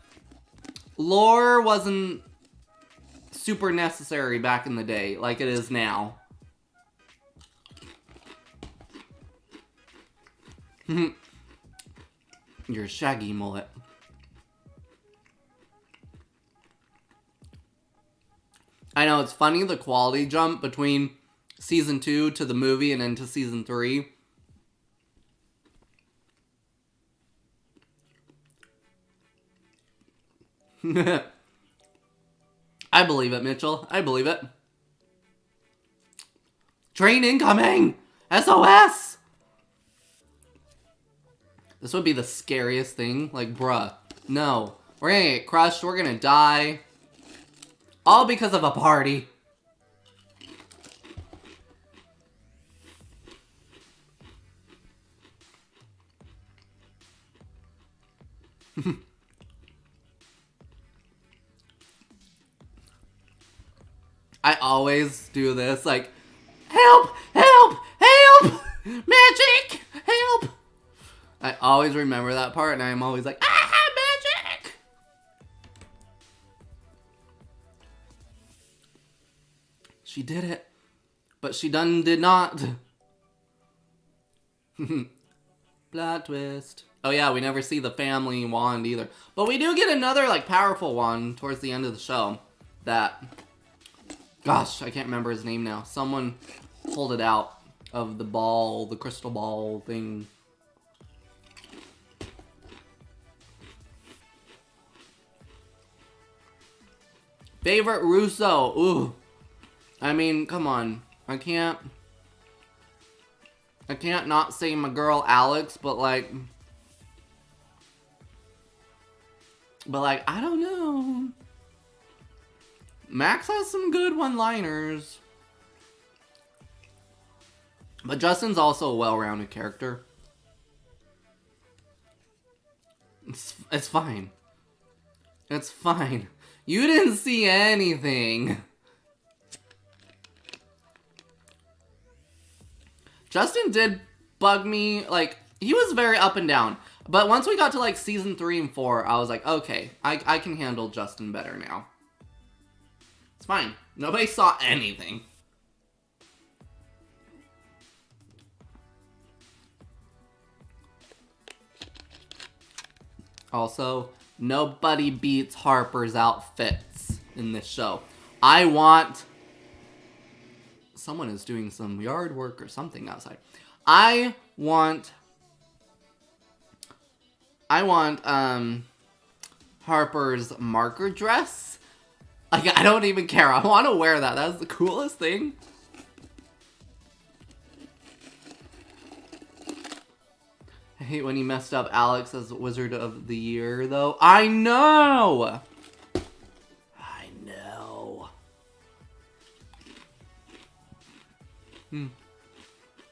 Lore wasn't super necessary back in the day like it is now. Your shaggy mullet. I know, it's funny the quality jump between season 2 to the movie and into season 3. I believe it, Mitchell. I believe it. Train incoming! SOS! This would be the scariest thing. Like, bruh. No. We're gonna get crushed. We're gonna die. All because of a party. I always do this, like, help, help, help, magic, help. I always remember that part, and I'm always like, ah, magic. She did it, but she did not. Plot twist. Oh yeah, we never see the family wand either. But we do get another, like, powerful wand towards the end of the show that... Gosh, I can't remember his name now. Someone pulled it out of the ball, the crystal ball thing. Favorite Russo? Ooh. I mean, come on. I can't not say my girl Alex, but like, I don't know. Max has some good one-liners. But Justin's also a well-rounded character. It's fine. It's fine. You didn't see anything. Justin did bug me. Like, he was very up and down. But once we got to, like, season 3 and 4, I was like, okay, I can handle Justin better now. It's fine. Nobody saw anything. Also, nobody beats Harper's outfits in this show. I want... Someone is doing some yard work or something outside. I want Harper's marker dress. Like, I don't even care. I want to wear that. That's the coolest thing. I hate when he messed up Alex as Wizard of the Year, though. I know! I know.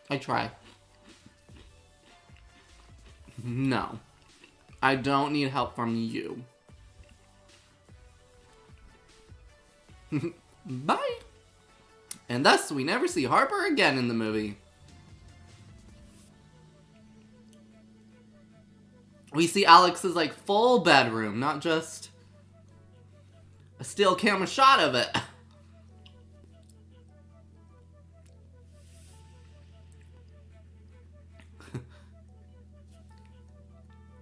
I try. No. I don't need help from you. Bye! And thus, we never see Harper again in the movie. We see Alex's, like, full bedroom, not just a still camera shot of it.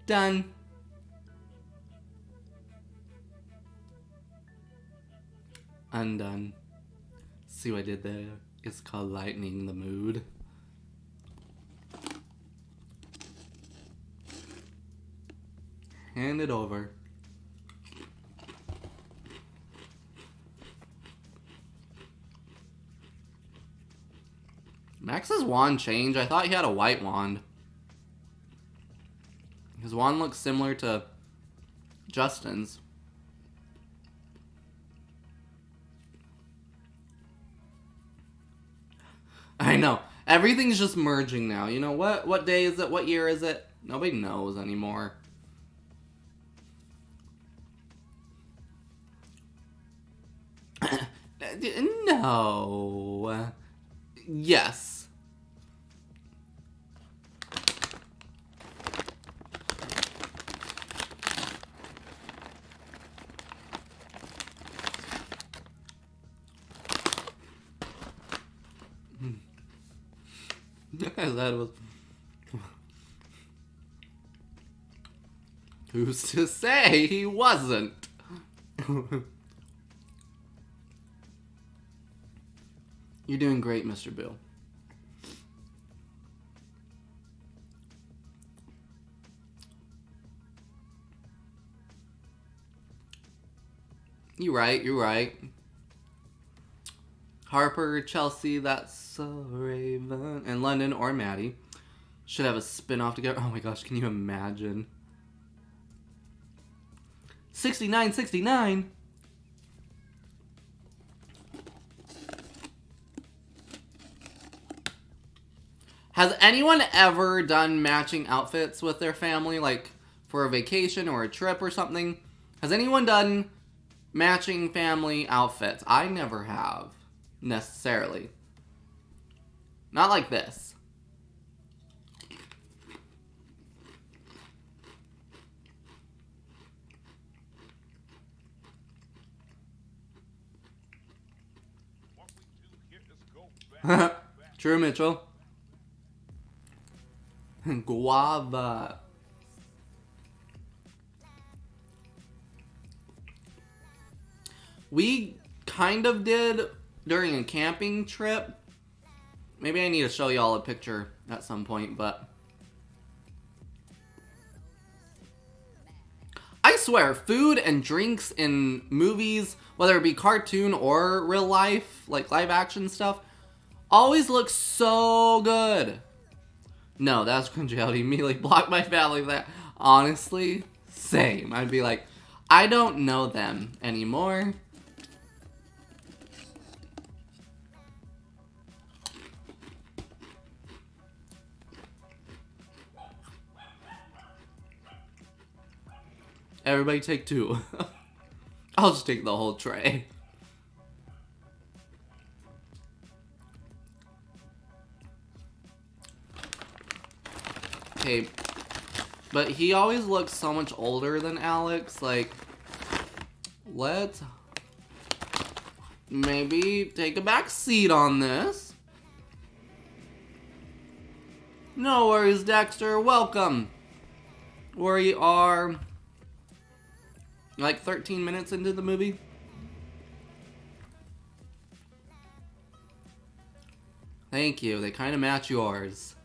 Done. Undone. See what I did there? It's called lightening the mood. Hand it over. Max's wand changed. I thought he had a white wand. His wand looks similar to Justin's. I know. Everything's just merging now. You know what? What day is it? What year is it? Nobody knows anymore. No. Yes. That was... Who's to say he wasn't? You're doing great, Mr. Bill. You're right, you're right. Harper, Chelsea, that's Raven, and London or Maddie should have a spin-off together. Oh my gosh, can you imagine? 6969. Has anyone ever done matching outfits with their family, like for a vacation or a trip or something? Has anyone done matching family outfits? I never have, necessarily. Not like this. True, Mitchell. Guava. We kind of did during a camping trip. Maybe I need to show y'all a picture at some point, but I swear, food and drinks in movies, whether it be cartoon or real life, like live action stuff, always looks so good. No, that's cringy. I would immediately block my family for that. Honestly, same. I'd be like, I don't know them anymore. Everybody take two. I'll just take the whole tray. Okay, but he always looks so much older than Alex. Like, let's maybe take a back seat on this. No worries, Dexter. Welcome. We are like 13 minutes into the movie. Thank you. They kind of match yours.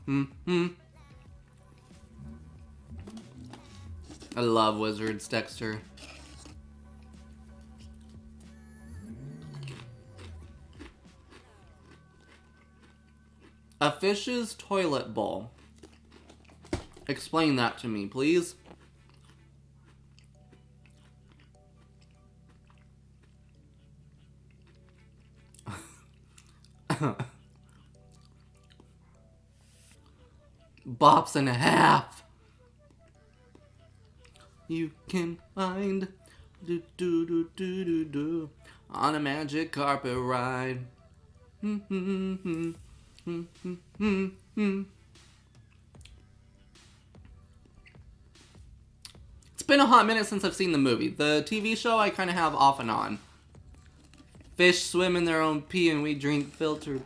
I love wizards, Dexter. A fish's toilet bowl. Explain that to me, please. Bops and a half. You can find do do do do do do on a magic carpet ride. It's been a hot minute since I've seen the movie. The TV show I kind of have off and on. Fish swim in their own pee and we drink filtered.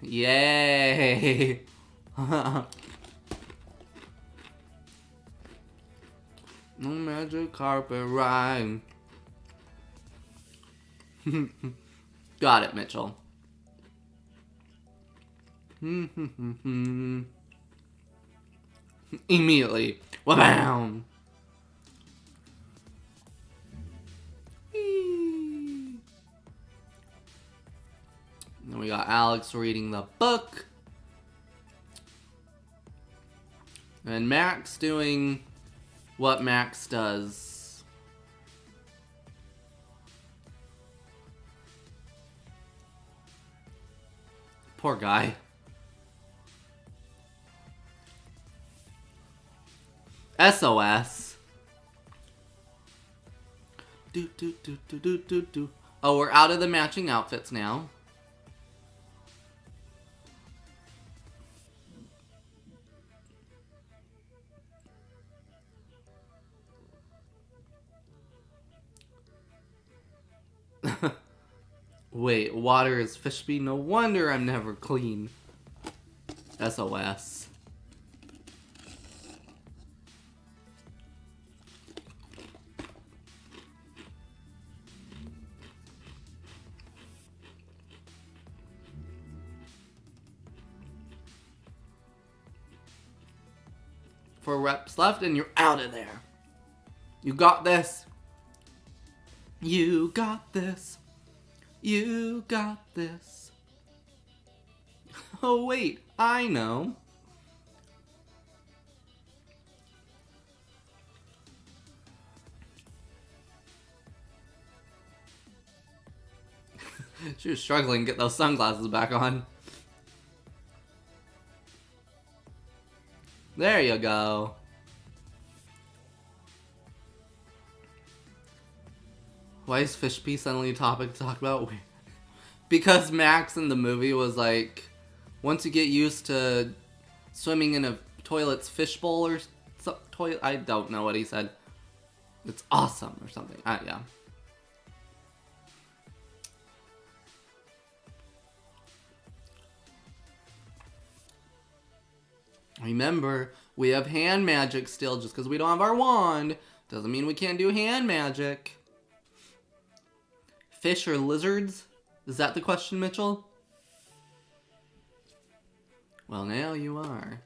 Yay! No magic carpet ride. Got it, Mitchell. Immediately. Wabam! Then we got Alex reading the book. And Max doing what Max does. Poor guy. SOS. Do do do do do do do. Oh, we're out of the matching outfits now. Wait, water is fish pee? No wonder I'm never clean. SOS. Four reps left and you're out of there. You got this. You got this. You got this. Oh wait, I know. She was struggling to get those sunglasses back on. There you go. Why is fish pee suddenly a topic to talk about? Because Max in the movie was like, once you get used to swimming in a toilet's fishbowl or toilet, I don't know what he said. It's awesome or something. Yeah. Remember, we have hand magic still. Just because we don't have our wand doesn't mean we can't do hand magic. Fish or lizards? Is that the question, Mitchell? Well, now you are.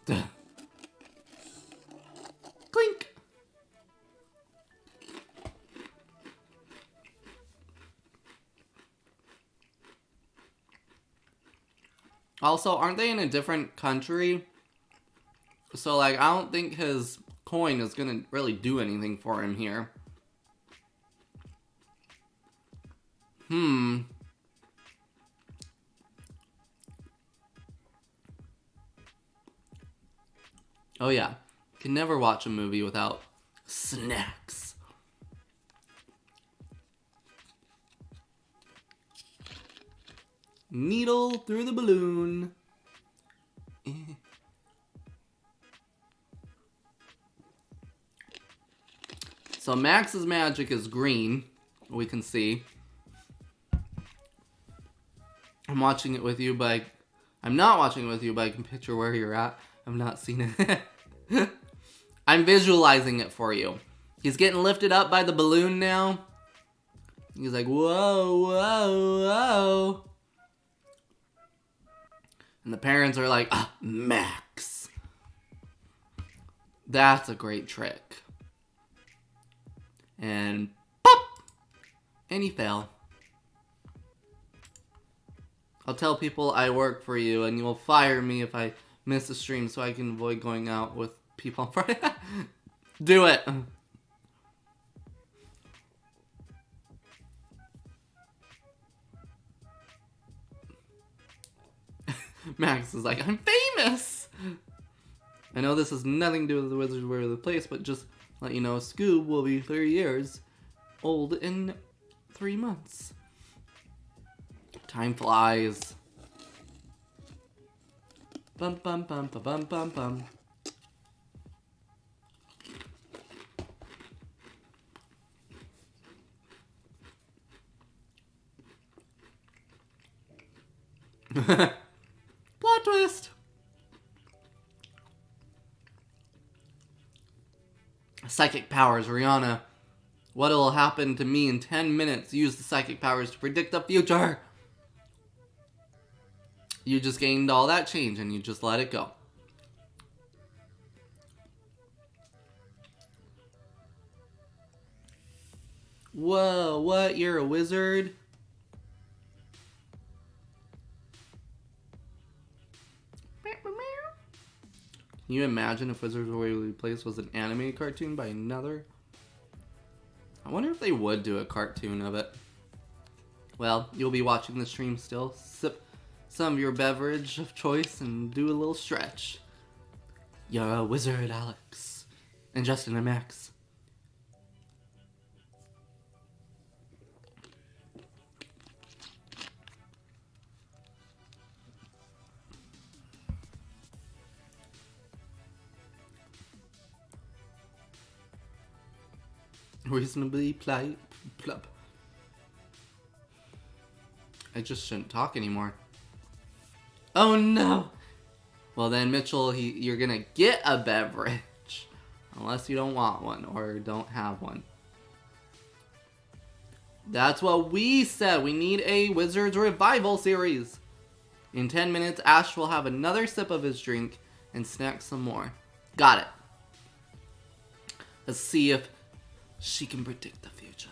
Duh. Clink! Also, aren't they in a different country? So, like, I don't think his coin is gonna really do anything for him here. Oh yeah, can never watch a movie without snacks. Needle through the balloon. So Max's magic is green, we can see. I'm watching it with you, but I'm not watching it with you, but I can picture where you're at. I've not seen it. I'm visualizing it for you. He's getting lifted up by the balloon now. He's like, whoa, whoa, whoa. And the parents are like, ah, Max. That's a great trick. And pop! And he fell. I'll tell people I work for you, and you'll fire me if I miss a stream so I can avoid going out with people on Friday. Do it! Max is like, I'm famous! I know this has nothing to do with the Wizards of Waverly Place, but just let you know, Scoob will be 3 years old in 3 months. Time flies. Bum bum bum bum bum bum bum. Plot twist! Psychic powers, Rihanna. What'll happen to me in 10 minutes? Use the psychic powers to predict the future. You just gained all that change and you just let it go. Whoa, what? You're a wizard? Can you imagine if Wizards of Waverly Place was an anime cartoon by another? I wonder if they would do a cartoon of it. Well, you'll be watching the stream still. Sip some of your beverage of choice and do a little stretch. You're a wizard, Alex. And Justin and Max. Reasonably plump. I just shouldn't talk anymore. Oh no! Well then, Mitchell, you're gonna get a beverage. Unless you don't want one or don't have one. That's what we said. We need a Wizards Revival series. In 10 minutes, Ash will have another sip of his drink and snack some more. Got it. Let's see if she can predict the future.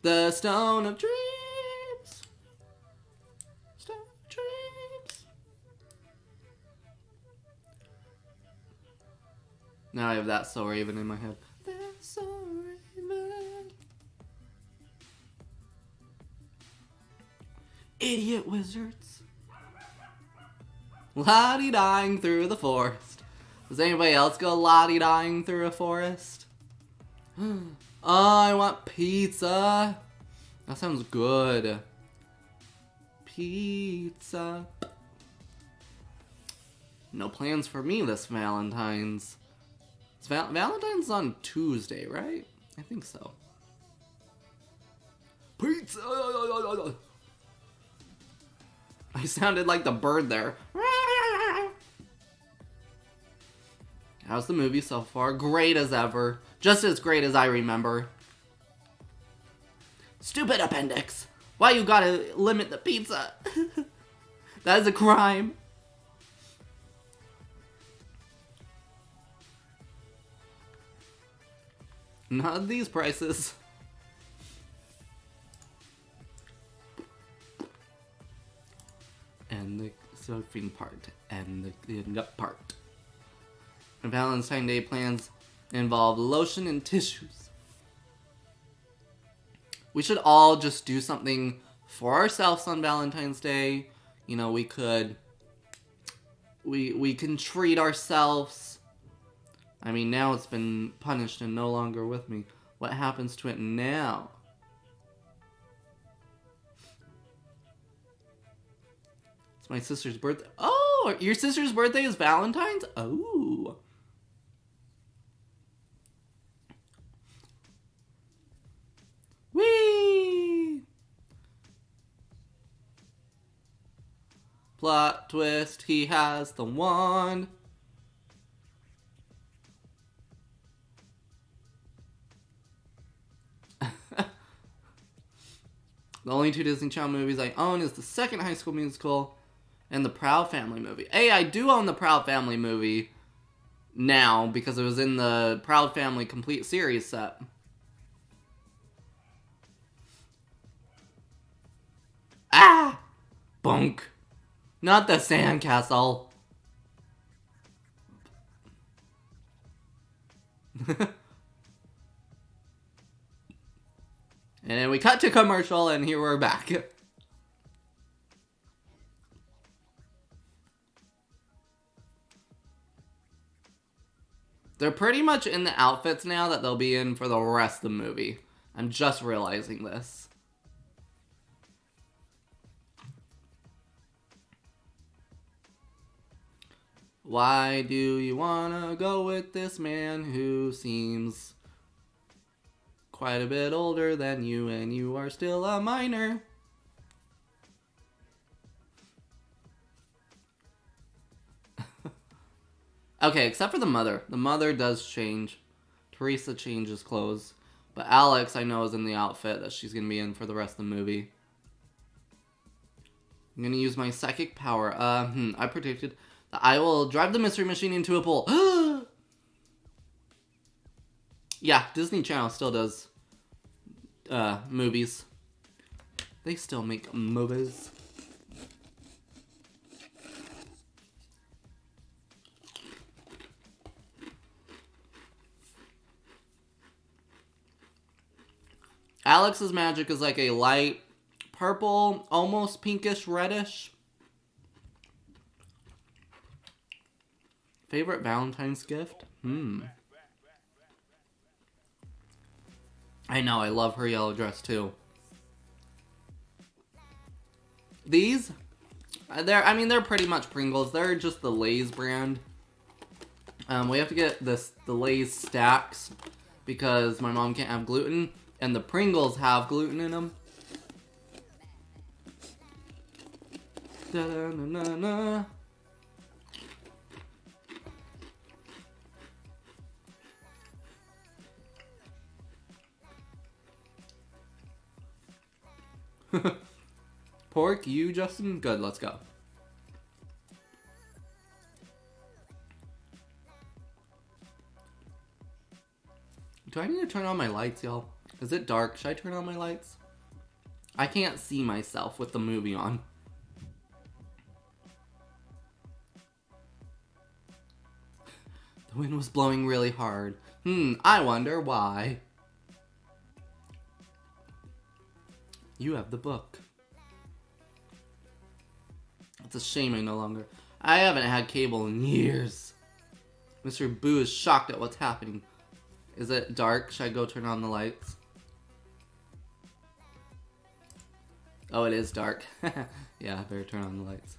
The Stone of Dreams. Stone of Dreams. Now I have that So Raven in my head. That's so Raven. Idiot wizards. Lottie-dying through the forest. Does anybody else go lottie-dying through a forest? Oh, I want pizza. That sounds good. Pizza. No plans for me this Valentine's. It's Valentine's on Tuesday, right? I think so. Pizza! I sounded like the bird there. How's the movie so far? Great as ever. Just as great as I remember. Stupid appendix. Why you gotta limit the pizza? That is a crime. Not at these prices. And the surfing part. And the gut part. Valentine's Day plans involve lotion and tissues. We should all just do something for ourselves on Valentine's Day. You know, we can treat ourselves. I mean, now it's been punished and no longer with me. What happens to it now? It's my sister's birthday. Oh, your sister's birthday is Valentine's? Oh. Whee! Plot twist, he has the wand. The only 2 Disney Channel movies I own is the second High School Musical and the Proud Family movie. Hey, I do own the Proud Family movie now because it was in the Proud Family Complete Series set. Ah! Bonk. Not the sandcastle. And then we cut to commercial, and here we're back. They're pretty much in the outfits now that they'll be in for the rest of the movie. I'm just realizing this. Why do you wanna go with this man who seems quite a bit older than you, and you are still a minor? Okay, except for the mother. The mother does change. Teresa changes clothes. But Alex, I know, is in the outfit that she's gonna be in for the rest of the movie. I'm gonna use my psychic power. I predicted that I will drive the mystery machine into a pole. Yeah, Disney Channel still does movies. They still make movies. Alex's magic is like a light purple, almost pinkish reddish. Favorite Valentine's gift? I know, I love her yellow dress too. These, they're pretty much Pringles. They're just the Lay's brand. We have to get the Lay's stacks because my mom can't have gluten, and the Pringles have gluten in them. Da-da-na-na-na. Pork, you, Justin? Good, let's go. Do I need to turn on my lights, y'all? Is it dark? Should I turn on my lights? I can't see myself with the movie on. The wind was blowing really hard. I wonder why. You have the book. It's a shame I haven't had cable in years. Mr. Boo is shocked at what's happening. Is it dark? Should I go turn on the lights? Oh, it is dark. Yeah, I better turn on the lights.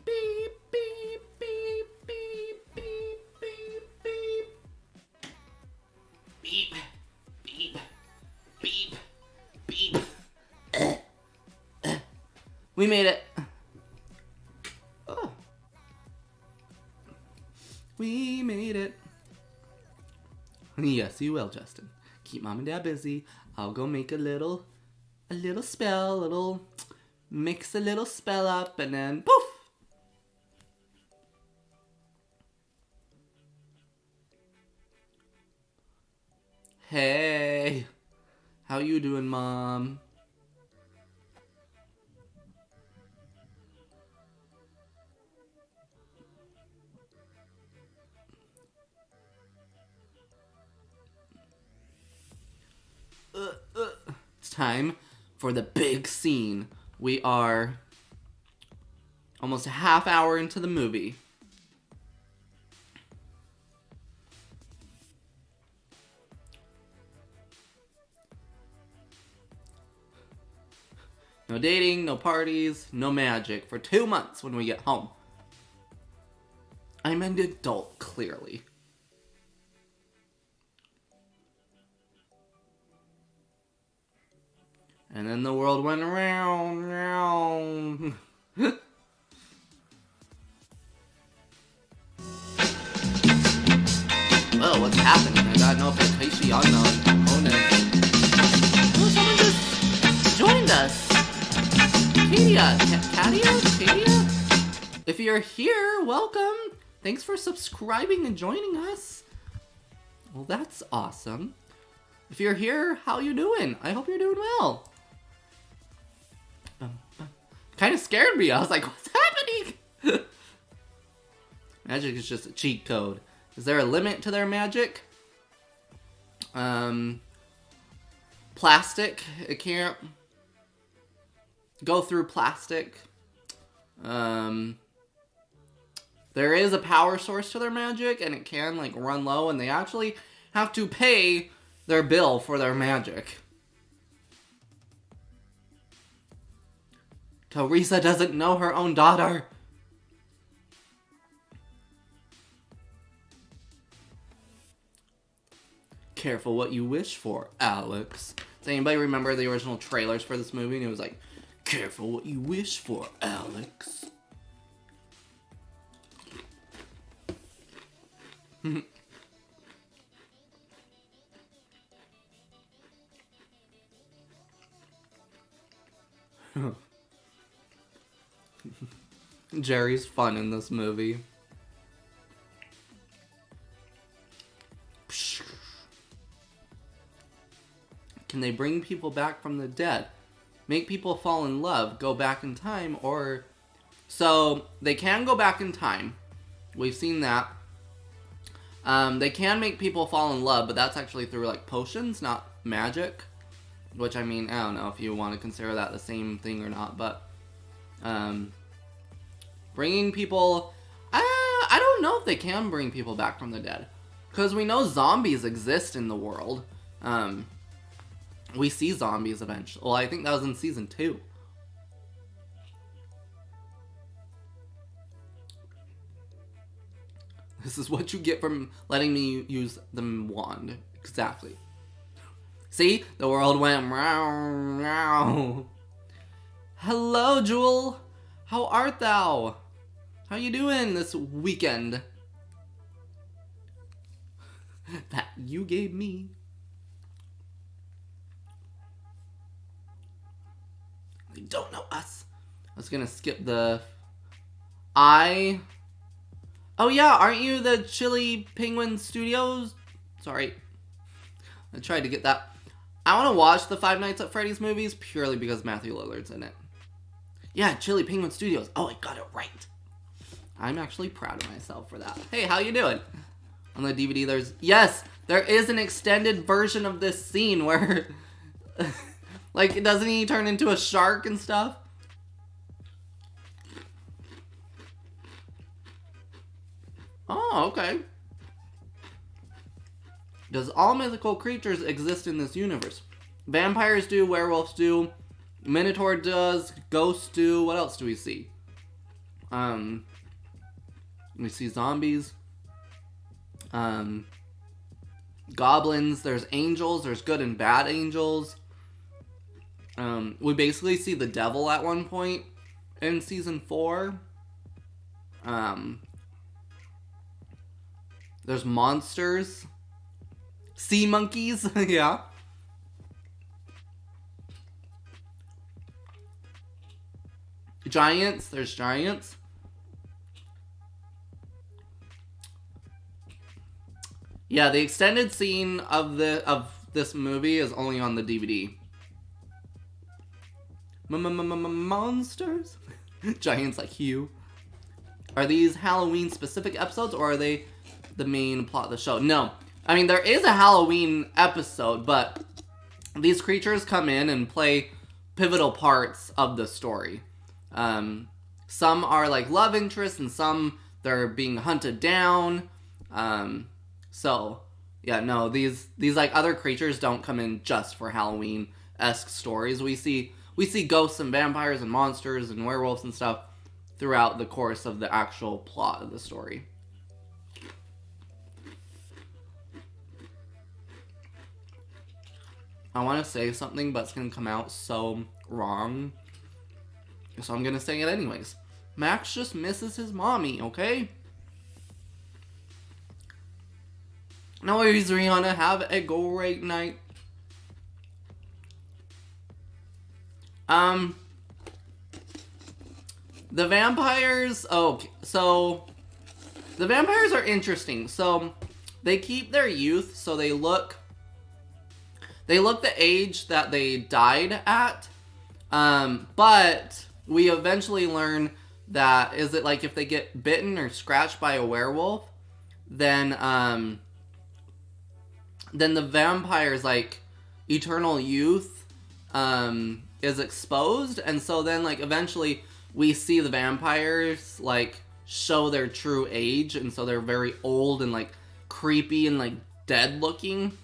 Beep, beep, beep, beep, beep, beep, beep. Beep, beep, beep, beep. We made it. Oh. We made it. Yes, you will, Justin. Keep mom and dad busy. I'll go make a little spell, mix a little spell up, and then poof! Hey, how you doing, Mom? It's time for the big scene. We are almost a half hour into the movie. No dating, no parties, no magic for 2 months when we get home. I'm an adult, clearly. And then the world went round, round. Whoa, what's happening? I got notification on the component. Oh, someone just joined us. Katia? If you're here, welcome. Thanks for subscribing and joining us. Well, that's awesome. If you're here, how you doing? I hope you're doing well. Kind of scared me. I was like, what's happening? Magic is just a cheat code. Is there a limit to their magic? Plastic. It can't go through plastic. There is a power source to their magic, and it can, like, run low, and they actually have to pay their bill for their magic. Teresa doesn't know her own daughter. Careful what you wish for, Alex. Does anybody remember the original trailers for this movie? And it was like, careful what you wish for, Alex. Jerry's fun in this movie. Can they bring people back from the dead? Make people fall in love, go back in time, or... So, they can go back in time. We've seen that. They can make people fall in love, but that's actually through, like, potions, not magic. Which, I mean, I don't know if you want to consider that the same thing or not, but... bringing people... I don't know if they can bring people back from the dead. Because we know zombies exist in the world. We see zombies eventually. Well, I think that was in season 2. This is what you get from letting me use the wand. Exactly. See? The world went meow, meow. Hello, Jewel. How art thou? How you doing this weekend? That you gave me. They don't know us. I was gonna skip the... Oh yeah, aren't you the Chili Penguin Studios? Sorry. I tried to get that. I want to watch the Five Nights at Freddy's movies purely because Matthew Lillard's in it. Yeah, Chili Penguin Studios. Oh, I got it right. I'm actually proud of myself for that. Hey, how you doing? On the DVD, there's... Yes, there is an extended version of this scene where... Like, doesn't he turn into a shark and stuff? Oh, okay. Does all mythical creatures exist in this universe? Vampires do, werewolves do, Minotaur does, ghosts do, what else do we see? We see zombies. Goblins, there's angels, there's good and bad angels. We basically see the devil at one point in season 4. There's monsters. Sea monkeys, yeah. Giants, there's giants. Yeah, the extended scene of this movie is only on the DVD. Monsters? Giants like Hugh. Are these Halloween specific episodes or are they the main plot of the show? No. I mean, there is a Halloween episode, but these creatures come in and play pivotal parts of the story. Some are like love interests and some they're being hunted down. So, yeah, no, these like other creatures don't come in just for Halloween-esque stories. We see ghosts and vampires and monsters and werewolves and stuff throughout the course of the actual plot of the story. I want to say something, but it's going to come out so wrong. So I'm going to say it anyways. Max just misses his mommy, okay? No worries, Rihanna. Have a great night. The vampires... Okay, so... The vampires are interesting. So, they keep their youth, so they look the age that they died at. But we eventually learn that, is it like if they get bitten or scratched by a werewolf, then the vampire's like eternal youth is exposed, and so then like eventually we see the vampires like show their true age, and so they're very old and like creepy and like dead looking.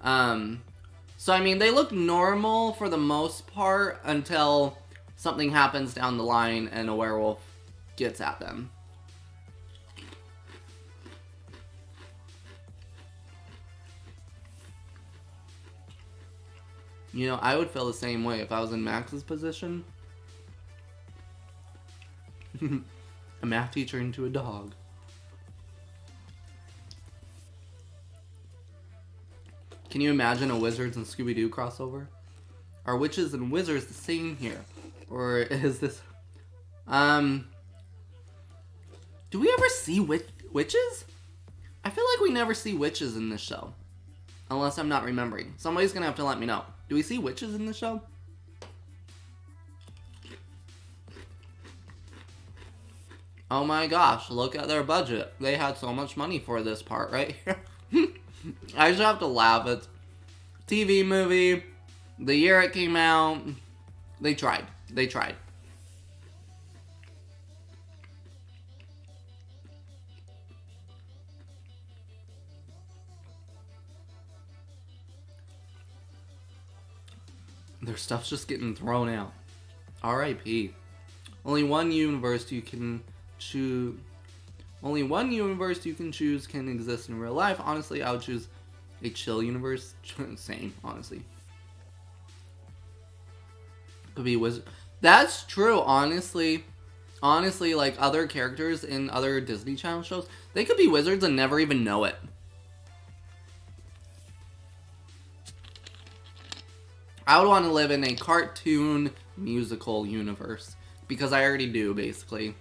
So I mean, they look normal for the most part until something happens down the line and a werewolf gets at them. You know, I would feel the same way if I was in Max's position. A math teacher into a dog. Can you imagine a Wizards and Scooby-Doo crossover? Are witches and wizards the same here? Or is this... Do we ever see witches? I feel like we never see witches in this show. Unless I'm not remembering. Somebody's gonna have to let me know. Do we see witches in the show? Oh my gosh, look at their budget. They had so much money for this part right here. I just have to laugh. It's a TV movie. The year it came out. They tried. They tried. Their stuff's just getting thrown out. R.I.P. Only one universe you can choose. Only one universe you can choose can exist in real life. Honestly, I would choose a chill universe. Same, honestly. Could be wizard. That's true, honestly. Honestly, like other characters in other Disney Channel shows, they could be wizards and never even know it. I would want to live in a cartoon musical universe. Because I already do, basically.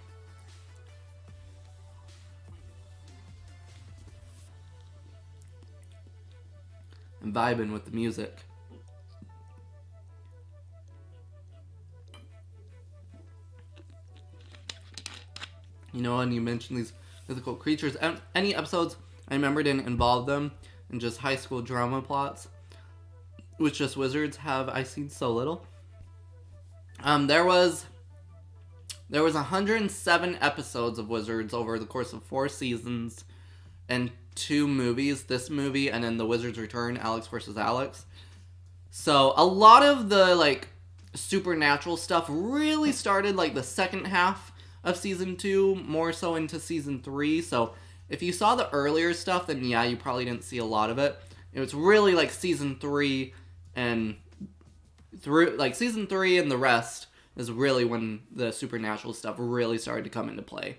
I'm vibing with the music. You know, when you mentioned these mythical creatures, any episodes I remember didn't involve them in just high school drama plots. With just wizards have I seen so little. There was 107 episodes of Wizards over the course of 4 seasons and 2 movies. This movie and then The Wizard's Return, Alex vs. Alex. So a lot of the like supernatural stuff really started like the second half of season 2, more so into season 3. So if you saw the earlier stuff, then yeah, you probably didn't see a lot of it. It was really like season 3 and through like season 3 and the rest is really when the supernatural stuff really started to come into play.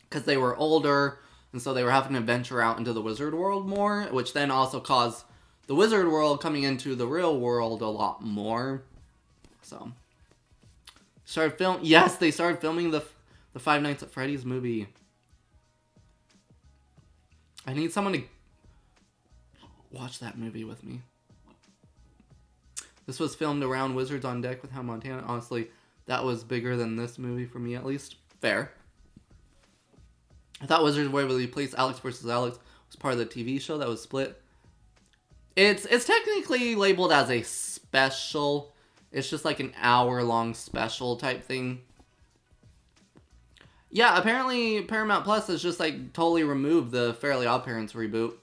Because they were older, and so they were having to venture out into the wizard world more, which then also caused the wizard world coming into the real world a lot more. So, yes, they started filming the Five Nights at Freddy's movie. I need someone to watch that movie with me. This was filmed around Wizards on Deck with Hannah Montana. Honestly, that was bigger than this movie for me, at least. Fair. I thought Wizards of Waverly Place Alex vs. Alex was part of the TV show that was split. It's technically labeled as a special. It's just like an hour-long special type thing. Yeah, apparently Paramount Plus has just like totally removed the Fairly OddParents reboot.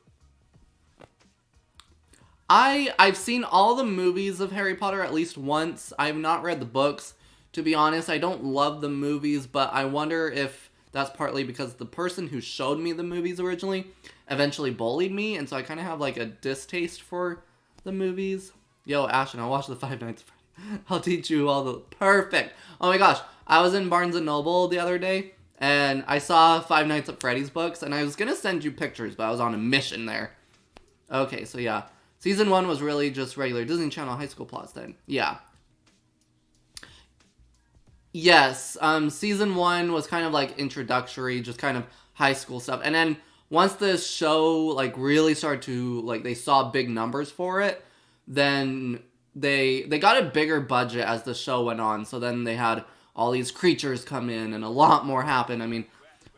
I've seen all the movies of Harry Potter at least once. I've not read the books. To be honest, I don't love the movies, but I wonder if that's partly because the person who showed me the movies originally eventually bullied me, and so I kind of have like a distaste for the movies. Yo, Ashton, I'll watch the Five Nights at Freddy's. I'll teach you all the... Perfect! Oh my gosh, I was in Barnes & Noble the other day, and I saw Five Nights at Freddy's books, and I was gonna send you pictures, but I was on a mission there. Okay, so yeah. Season 1 was really just regular Disney Channel high school plots then. Yeah. Yes, Season 1 was kind of like introductory, just kind of high school stuff. And then once the show like really started to, like they saw big numbers for it, then they got a bigger budget as the show went on. So then they had all these creatures come in and a lot more happen. I mean,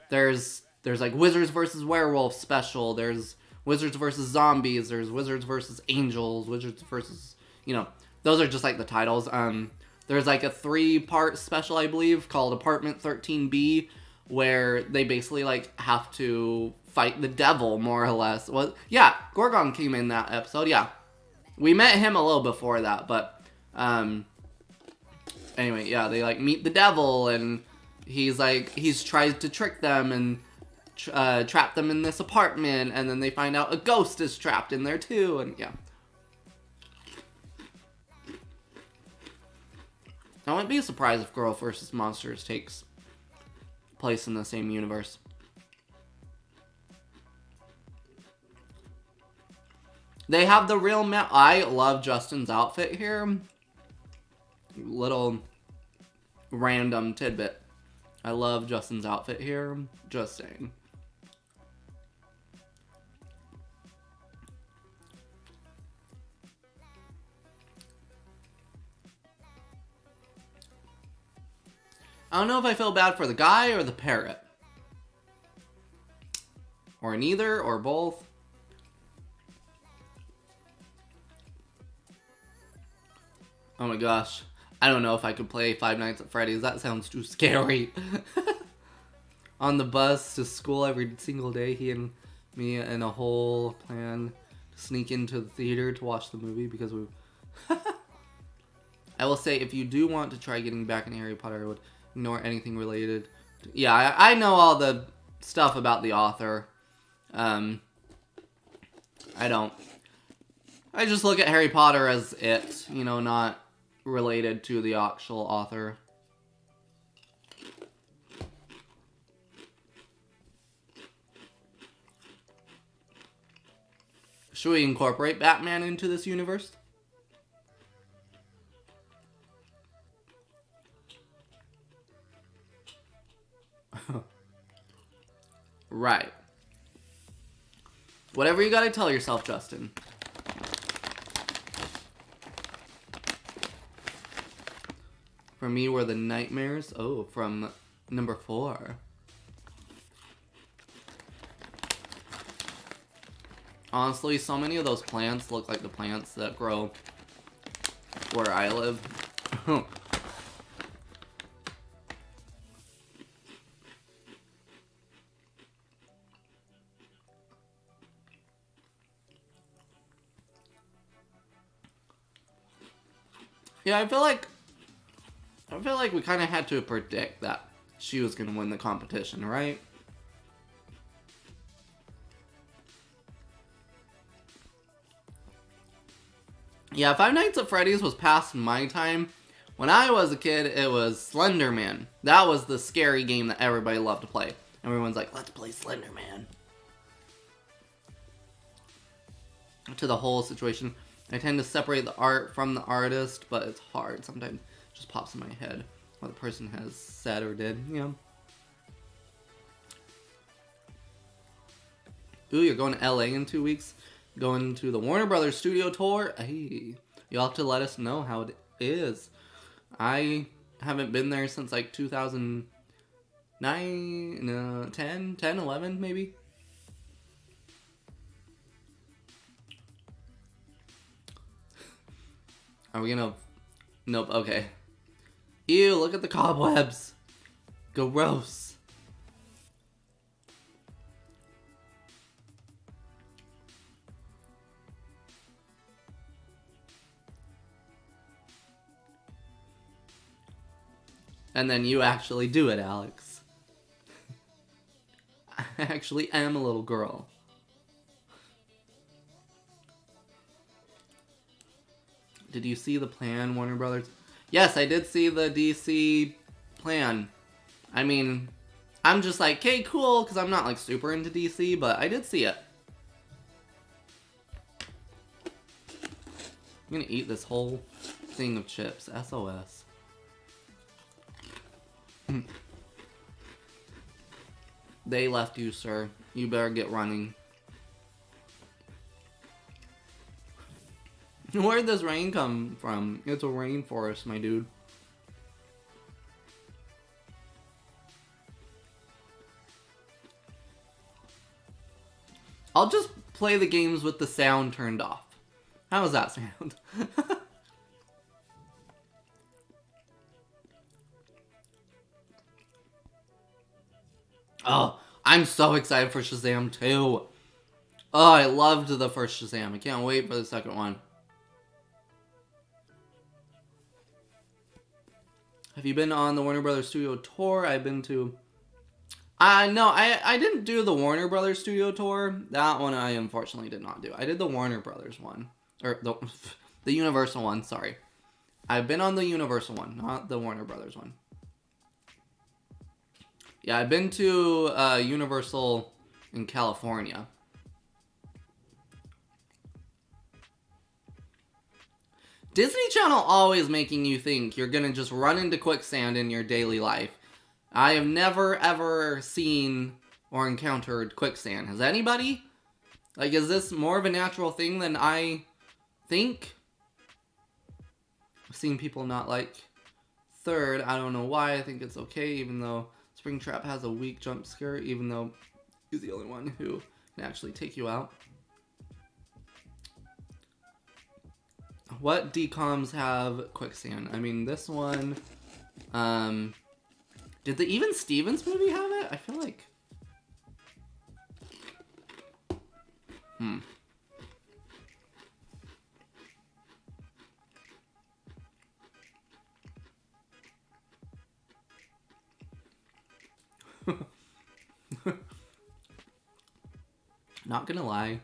there's like Wizards versus Werewolves special. There's Wizards versus Zombies. There's Wizards versus Angels. Wizards versus, you know, those are just like the titles. There's like a 3-part special, I believe, called Apartment 13B, where they basically like have to fight the devil, more or less. Well, yeah, Gorgon came in that episode. Yeah, we met him a little before that, but anyway, yeah, they like meet the devil, and he's tried to trick them and trap them in this apartment, and then they find out a ghost is trapped in there too, and yeah. I wouldn't be surprised if Girl vs. Monsters takes place in the same universe. They have the real map. I love Justin's outfit here. Little random tidbit. I love Justin's outfit here. Just saying. I don't know if I feel bad for the guy or the parrot. Or neither, or both. Oh my gosh. I don't know if I could play Five Nights at Freddy's. That sounds too scary. On the bus to school every single day, he and me and a whole plan to sneak into the theater to watch the movie because we... I will say, if you do want to try getting back into Harry Potter, I would ignore anything related to... Yeah, I know all the stuff about the author. I don't. I just look at Harry Potter as it, you know, not related to the actual author. Should we incorporate Batman into this universe? Right. Whatever you gotta tell yourself, Justin. For me were the nightmares. Oh, from number 4. Honestly, so many of those plants look like the plants that grow where I live. Yeah, I feel like we kind of had to predict that she was going to win the competition, right? Yeah, Five Nights at Freddy's was past my time. When I was a kid, it was Slender Man. That was the scary game that everybody loved to play. Everyone's like, let's play Slender Man. To the whole situation. I tend to separate the art from the artist, but it's hard. Sometimes it just pops in my head what the person has said or did, you know. Ooh, you're going to LA in 2 weeks? Going to the Warner Brothers studio tour? Hey, you'll have to let us know how it is. I haven't been there since like 2009, no, 10, 11 maybe. Are we gonna... Nope, okay. Ew, look at the cobwebs. Gross. And then you actually do it, Alex. I actually am a little girl. Did you see the plan, Warner Brothers? Yes, I did see the DC plan. I mean, I'm just like, okay, cool, because I'm not like super into DC, but I did see it. I'm gonna eat this whole thing of chips. SOS. They left you, sir. You better get running. Where'd this rain come from? It's a rainforest, my dude. I'll just play the games with the sound turned off. How does that sound? Oh, I'm so excited for Shazam 2. Oh, I loved the first Shazam. I can't wait for the second one. Have you been on the Warner Brothers Studio Tour? I've been to... no, I didn't do the Warner Brothers Studio Tour. That one I unfortunately did not do. I did the Warner Brothers one. Or the Universal one, sorry. I've been on the Universal one, not the Warner Brothers one. Yeah, I've been to Universal in California. Disney Channel always making you think you're gonna just run into quicksand in your daily life. I have never ever seen or encountered quicksand. Has anybody? Like, is this more of a natural thing than I think? I've seen people not like Third. I don't know why. I think it's okay, even though Springtrap has a weak jump scare, even though he's the only one who can actually take you out. What DCOMs have quicksand? I mean, this one... did the Even Stevens movie have it? I feel like... Not gonna lie.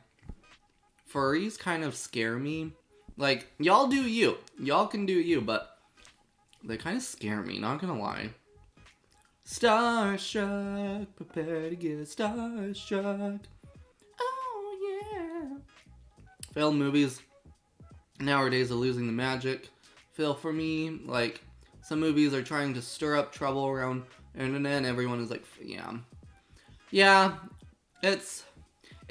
Furries kind of scare me. Like, y'all do you. Y'all can do you, but they kind of scare me, not gonna lie. Starstruck, prepare to get starstruck. Oh, yeah. Film movies nowadays are losing the magic. Feel for me, like, some movies are trying to stir up trouble around the internet, and everyone is like, yeah. Yeah, it's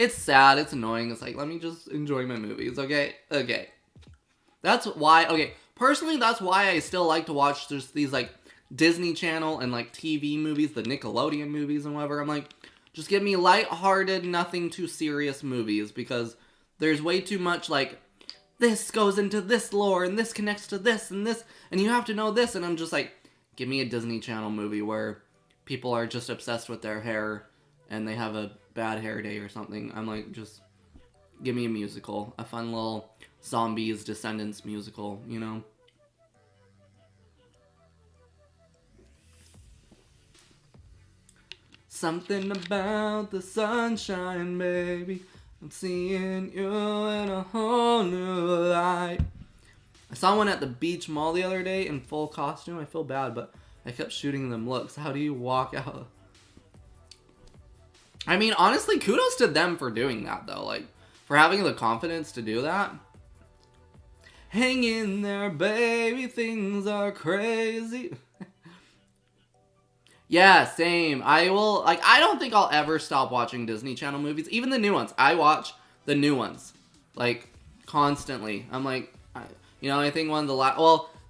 sad, it's annoying. It's like, let me just enjoy my movies, okay? Okay. That's why, okay, personally, that's why I still like to watch just these, like, Disney Channel and, like, TV movies, the Nickelodeon movies and whatever. I'm like, just give me lighthearted, nothing too serious movies, because there's way too much, like, this goes into this lore, and this connects to this, and you have to know this, and I'm just like, give me a Disney Channel movie where people are just obsessed with their hair, and they have a bad hair day or something. I'm like, just give me a musical, a fun little Zombies Descendants musical, you know? Something about the sunshine, baby. I'm seeing you in a whole new light. I saw one at the beach mall the other day in full costume. I feel bad, but I kept shooting them looks. How do you walk out? I mean, honestly, kudos to them for doing that, though. Like, for having the confidence to do that. Hang in there, baby, things are crazy. Yeah, same. I will, like, I don't think I'll ever stop watching Disney Channel movies. Even the new ones. I watch the new ones. Like, constantly. I'm like, I think one of the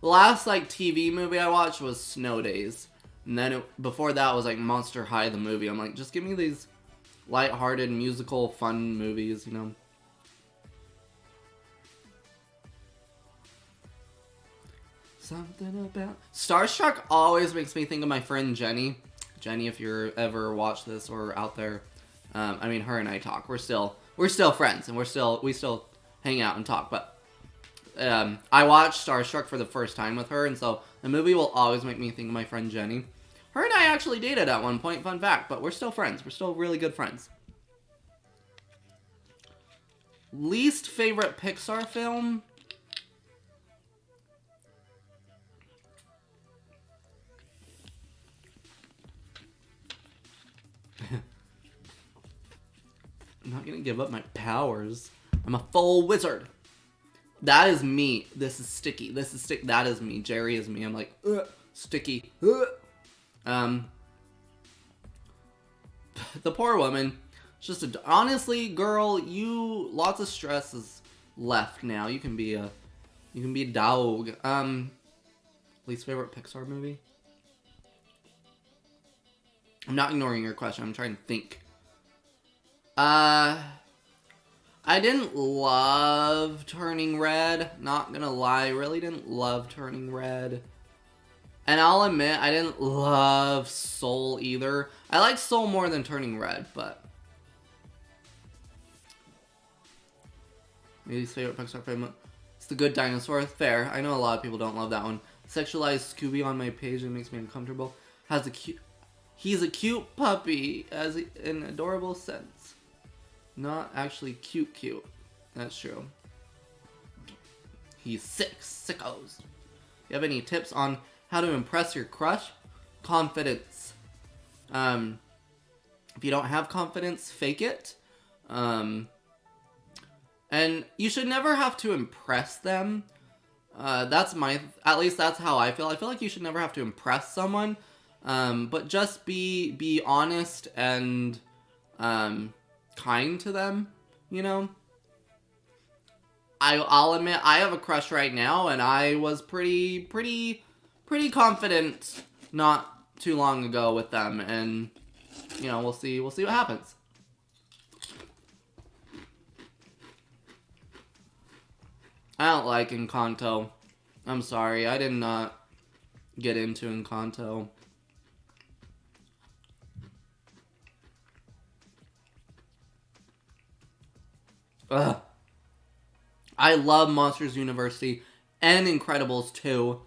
last, like, TV movie I watched was Snow Days. And then before that was, like, Monster High, the movie. I'm like, just give me these lighthearted, musical, fun movies, you know? Something about... Starstruck always makes me think of my friend Jenny. Jenny, if you're ever watched this or out there, I mean, her and I talk. We're still friends, and we still hang out and talk. But I watched Starstruck for the first time with her, and so the movie will always make me think of my friend Jenny. Her and I actually dated at one point, fun fact, but we're still friends. We're still really good friends. Least favorite Pixar film? I'm not gonna give up my powers. I'm a full wizard. That is me. This is sticky. This is stick. That is me. Jerry is me. I'm like, sticky. The poor woman. It's just honestly, girl, lots of stress is left now. You can be a dog. Least favorite Pixar movie? I'm not ignoring your question. I'm trying to think. I didn't love Turning Red. Not gonna lie, really didn't love Turning Red. And I'll admit, I didn't love Soul either. I like Soul more than Turning Red, but... Maybe favorite Pixar film. It's The Good Dinosaur. Fair. I know a lot of people don't love that one. Sexualized Scooby on my page and makes me uncomfortable. Has a cute... He's a cute puppy, as an adorable sense. Not actually cute. That's true. He's sickos. You have any tips on how to impress your crush? Confidence. If you don't have confidence, fake it. And you should never have to impress them. At least that's how I feel. I feel like you should never have to impress someone. But just be honest and kind to them, you know? I'll admit I have a crush right now, and I was pretty confident not too long ago with them, and you know, we'll see what happens. I don't like Encanto. I'm sorry, I did not get into Encanto. Ugh. I love Monsters University and Incredibles 2.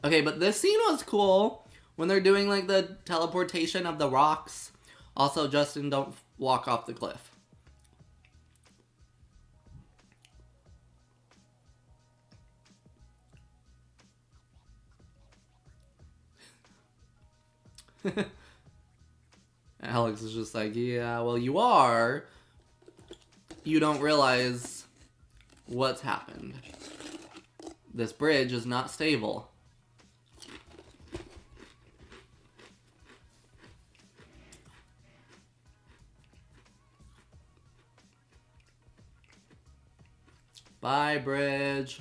Okay, but this scene was cool when they're doing like the teleportation of the rocks. Also, Justin, don't walk off the cliff. Alex is just like, yeah, well, you are. You don't realize what's happened. This bridge is not stable. Bye, bridge.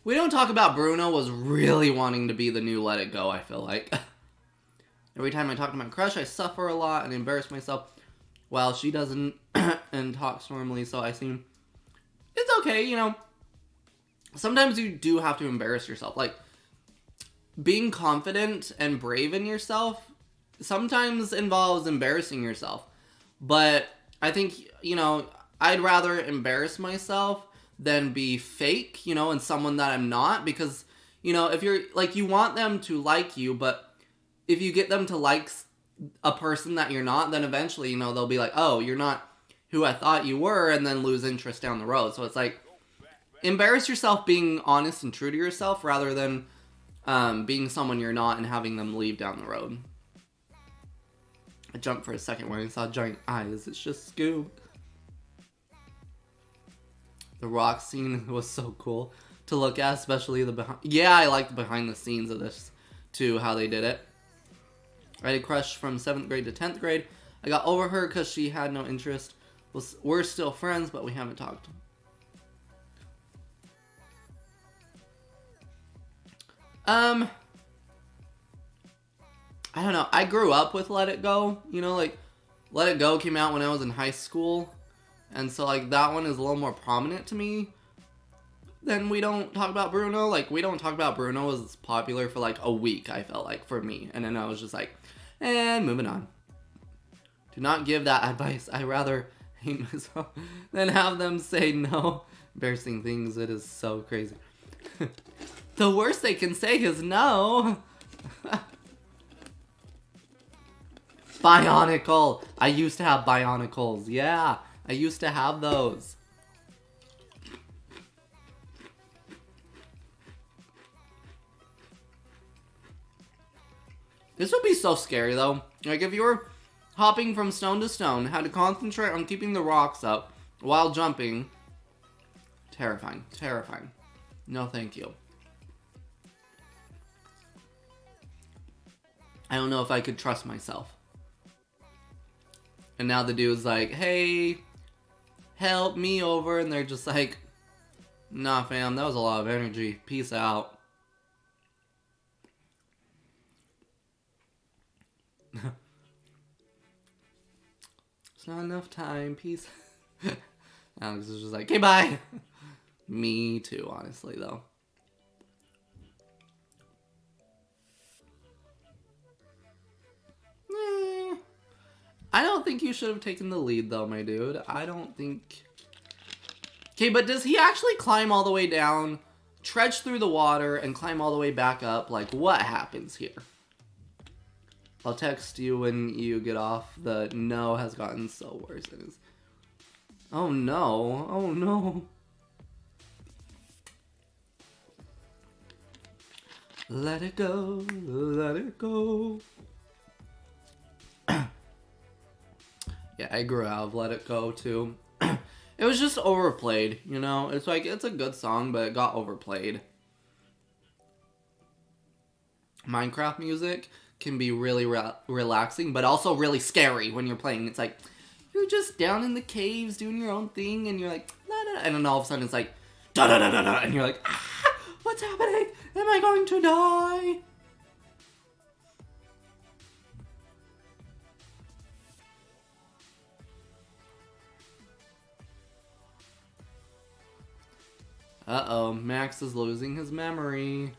We Don't Talk About Bruno was really wanting to be the new Let It Go, I feel like. Every time I talk to my crush, I suffer a lot and embarrass myself while she doesn't and talks normally, so I seem... It's okay, you know. Sometimes you do have to embarrass yourself. Like, being confident and brave in yourself sometimes involves embarrassing yourself. But I think, you know, I'd rather embarrass myself than be fake, you know, and someone that I'm not, because, you know, if you're, like, you want them to like you, but if you get them to like a person that you're not, then eventually, you know, they'll be like, oh, you're not who I thought you were, and then lose interest down the road. So it's like, embarrass yourself being honest and true to yourself rather than being someone you're not and having them leave down the road. I jumped for a second when I saw giant eyes. It's just Scoob. The rock scene was so cool to look at, especially the behind... Yeah, I like the behind the scenes of this, too, how they did it. I had a crush from 7th grade to 10th grade. I got over her because she had no interest. We're still friends, but we haven't talked. I don't know. I grew up with Let It Go. You know, like, Let It Go came out when I was in high school. And so, like, that one is a little more prominent to me than We Don't Talk About Bruno. Like, We Don't Talk About Bruno was popular for, like, a week, I felt like, for me. And then I was just like, and moving on. Do not give that advice. I rather hate myself than have them say no. Embarrassing things. It is so crazy. The worst they can say is no. Bionicle. I used to have Bionicles. Yeah. I used to have those. This would be so scary, though. Like, if you were Hopping from stone to stone. Had to concentrate on keeping the rocks up while jumping. Terrifying. Terrifying. No thank you. I don't know if I could trust myself. And now the dude's like, hey, help me over. And they're just like, nah, fam, that was a lot of energy. Peace out. It's not enough time. Peace. Alex is just like, okay, bye. Me too, honestly, though. I don't think you should have taken the lead, though, my dude. I don't think... Okay, but does he actually climb all the way down, trudge through the water, and climb all the way back up? Like, what happens here? I'll text you when you get off. The no has gotten so worse. It is... Oh, no. Oh, no. Let it go. Let it go. Yeah, I grew out of Let It Go, too. It was just overplayed, you know? It's like, it's a good song, but it got overplayed. Minecraft music can be really relaxing, but also really scary when you're playing. It's like, you're just down in the caves doing your own thing, and you're like, da-da-da, and then all of a sudden it's like, da-da-da-da-da, and you're like, ah, what's happening? Am I going to die? Uh-oh, Max is losing his memory.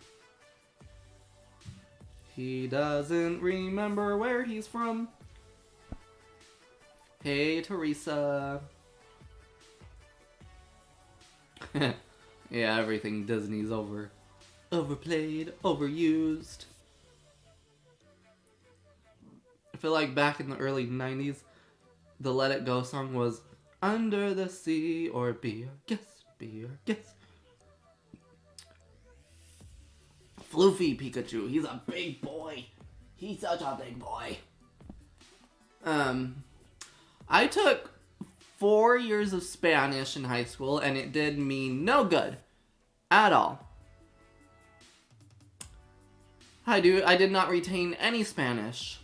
He doesn't remember where he's from. Hey, Teresa. Yeah, everything Disney's overplayed, overused. I feel like back in the early 90s, the Let It Go song was Under the Sea or Be Our Guest, Be Our Guest. Floofy Pikachu, he's a big boy. He's such a big boy. I took 4 years of Spanish in high school, and it did me no good at all. I did not retain any Spanish.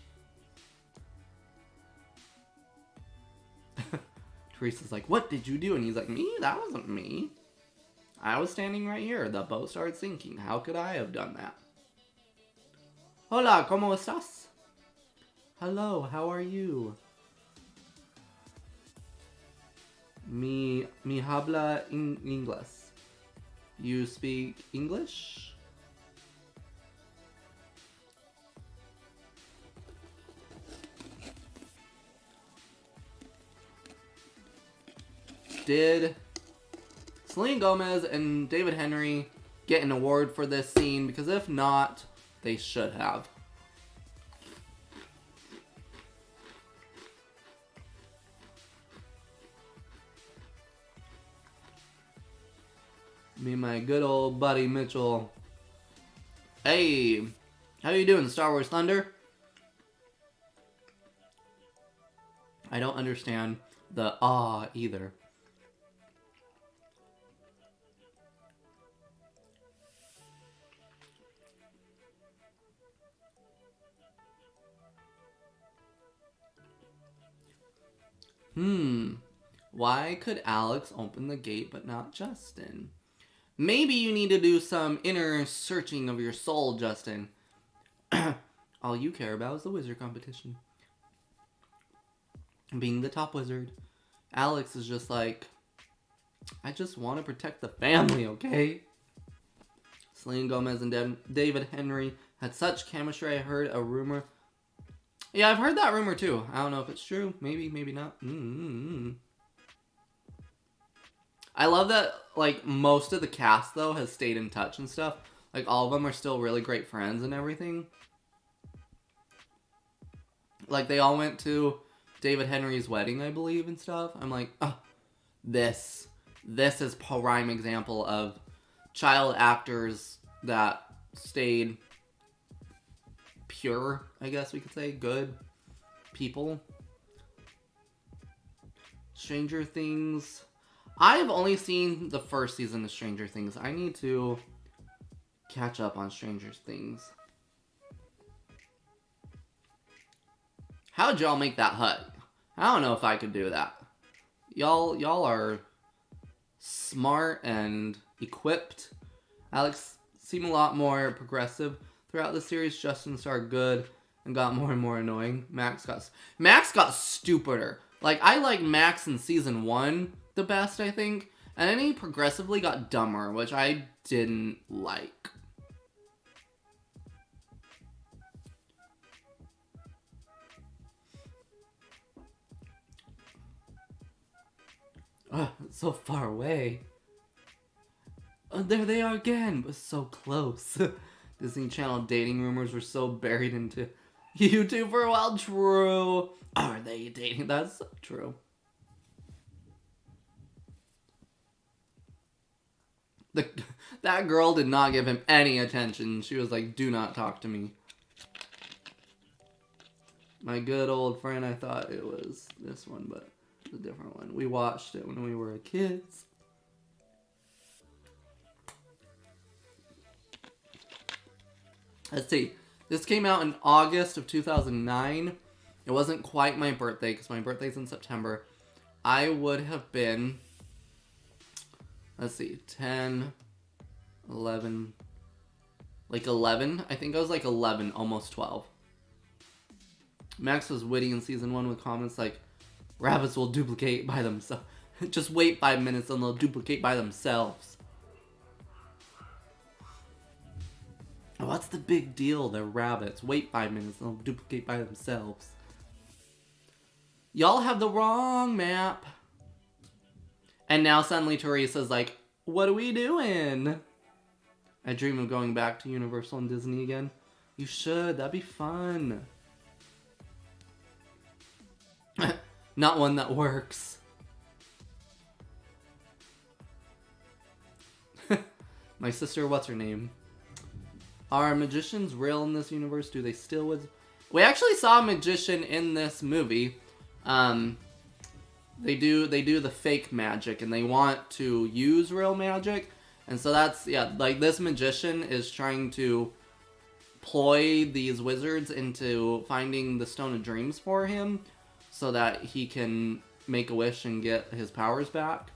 Teresa's like, what did you do? And he's like, me? That wasn't me. I was standing right here. The boat started sinking. How could I have done that? Hola, ¿cómo estás? Hello, how are you? Mi habla inglés. You speak English? Did Selena Gomez and David Henry get an award for this scene? Because if not, they should have. Me and my good old buddy Mitchell. Hey, how you doing, Star Wars Thunder? I don't understand the either. Why could Alex open the gate but not Justin? Maybe you need to do some inner searching of your soul, Justin. All you care about is the wizard competition. Being the top wizard. Alex is just like, I just want to protect the family, okay? Selena Gomez and David Henry had such chemistry. I heard a rumor. Yeah, I've heard that rumor too. I don't know if it's true. Maybe, maybe not. I love that, like, most of the cast, though, has stayed in touch and stuff. Like, all of them are still really great friends and everything. Like, they all went to David Henry's wedding, I believe, and stuff. I'm like, oh, this is prime example of child actors that stayed pure, I guess we could say, good people. Stranger Things. I've only seen the first season of Stranger Things. I need to catch up on Stranger Things. How'd y'all make that hut? I don't know if I could do that. Y'all are smart and equipped. Alex seemed a lot more progressive throughout the series. Justin started good and got more and more annoying. Max got stupider. Like, I like Max in season 1 the best, I think. And then he progressively got dumber, which I didn't like. Oh, it's so far away. Oh, there they are again, but so close. Disney Channel dating rumors were so buried into YouTube for a while. True. Are they dating? That's so true. That girl did not give him any attention. She was like, do not talk to me. My good old friend, I thought it was this one, but it's a different one. We watched it when we were kids. Let's see. This came out in August of 2009. It wasn't quite my birthday, because my birthday's in September. I would have been, let's see, 10, 11, like 11. I think I was like 11, almost 12. Max was witty in season 1 with comments like, rabbits will duplicate by themselves. Just wait 5 minutes and they'll duplicate by themselves. What's the big deal? They're rabbits. Wait 5 minutes and they'll duplicate by themselves. Y'all have the wrong map. And now suddenly Teresa's like, what are we doing? I dream of going back to Universal and Disney again. You should. That'd be fun. Not one that works. My sister, what's her name? Are magicians real in this universe? Do they still with? We actually saw a magician in this movie. They do the fake magic, and they want to use real magic, and so that's, yeah, like this magician is trying to ploy these wizards into finding the Stone of Dreams for him, so that he can make a wish and get his powers back.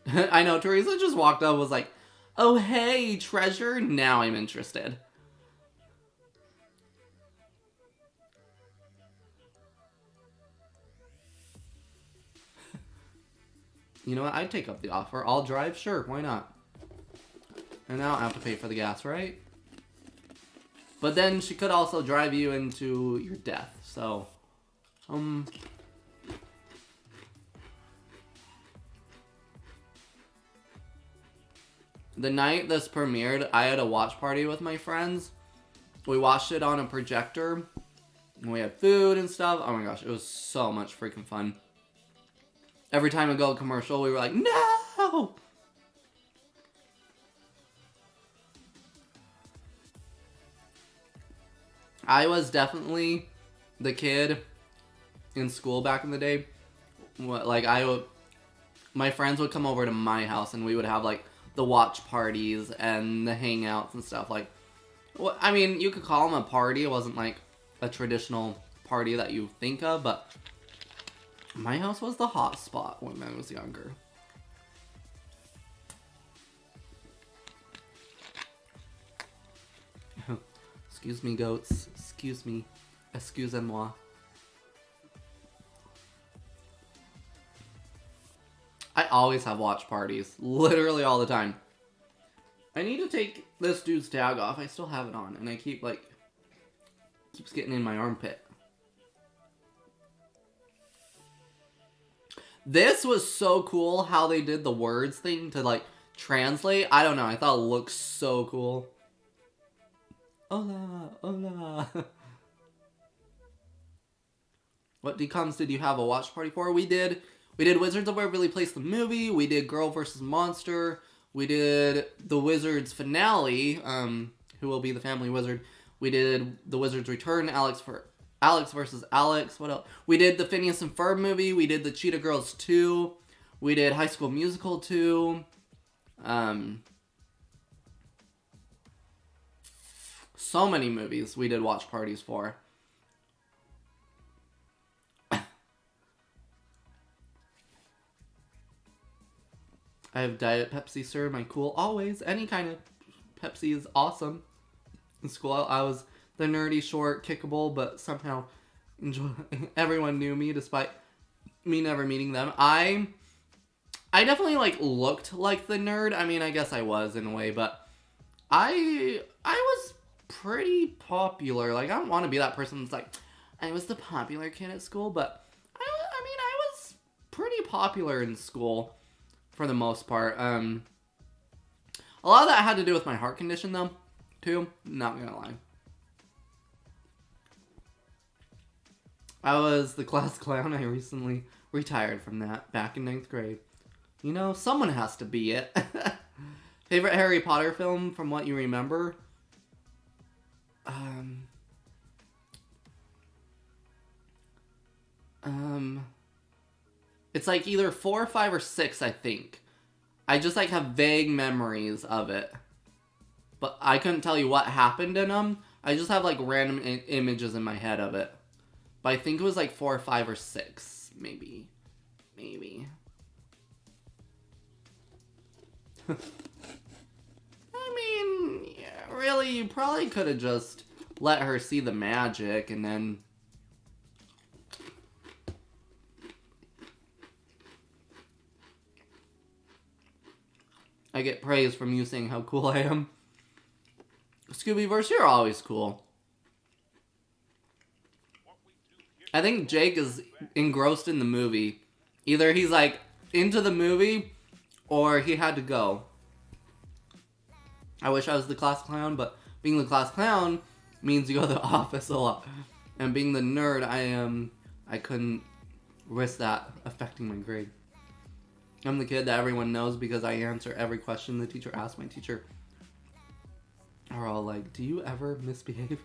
I know, Teresa just walked up and was like, oh hey, treasure, now I'm interested. You know what, I'd take up the offer. I'll drive, sure, why not? And I don't have to pay for the gas, right? But then she could also drive you into your death, so... The night this premiered, I had a watch party with my friends. We watched it on a projector. And we had food and stuff. Oh my gosh, it was so much freaking fun. Every time we go to commercial, we were like, no! I was definitely the kid in school back in the day. Like, my friends would come over to my house and we would have, like, the watch parties and the hangouts and stuff. Like, well, I mean, you could call them a party. It wasn't, like, a traditional party that you think of, but my house was the hot spot when I was younger. Excuse me, goats. Excuse me. Excusez-moi. I always have watch parties. Literally all the time. I need to take this dude's tag off. I still have it on. And I keep, like... keeps getting in my armpit. This was so cool how they did the words thing to, like, translate. I don't know. I thought it looked so cool. Hola, hola. What DCOMs did you have a watch party for? We did Wizards of Waverly Place the movie. We did Girl vs. Monster. We did the Wizards finale, who will be the family wizard. We did the Wizards Return, Alex Alex versus Alex. What else? We did the Phineas and Ferb movie. We did the Cheetah Girls 2. We did High School Musical 2. So many movies we did watch parties for. I have Diet Pepsi, sir. My cool. Always. Any kind of Pepsi is awesome. In school, I was the nerdy, short, kickable, but somehow everyone knew me despite me never meeting them. I definitely, like, looked like the nerd. I mean, I guess I was in a way, but I was pretty popular. Like, I don't want to be that person that's like, I was the popular kid at school, but I was pretty popular in school for the most part. A lot of that had to do with my heart condition, though, too. Not gonna lie. I was the class clown. I recently retired from that back in 9th grade. You know, someone has to be it. Favorite Harry Potter film from what you remember? It's like either 4, 5, or 6, I think. I just like have vague memories of it. But I couldn't tell you what happened in them. I just have like random images in my head of it. But I think it was like 4, 5, or 6. Maybe. I mean, yeah, really, you probably could have just let her see the magic and then... I get praise from you saying how cool I am. Scoobyverse, you're always cool. I think Jake is engrossed in the movie. Either he's like into the movie or he had to go. I wish I was the class clown, but being the class clown means you go to the office a lot. And being the nerd, I couldn't risk that affecting my grade. I'm the kid that everyone knows because I answer every question the teacher asks. My teacher are all like, do you ever misbehave?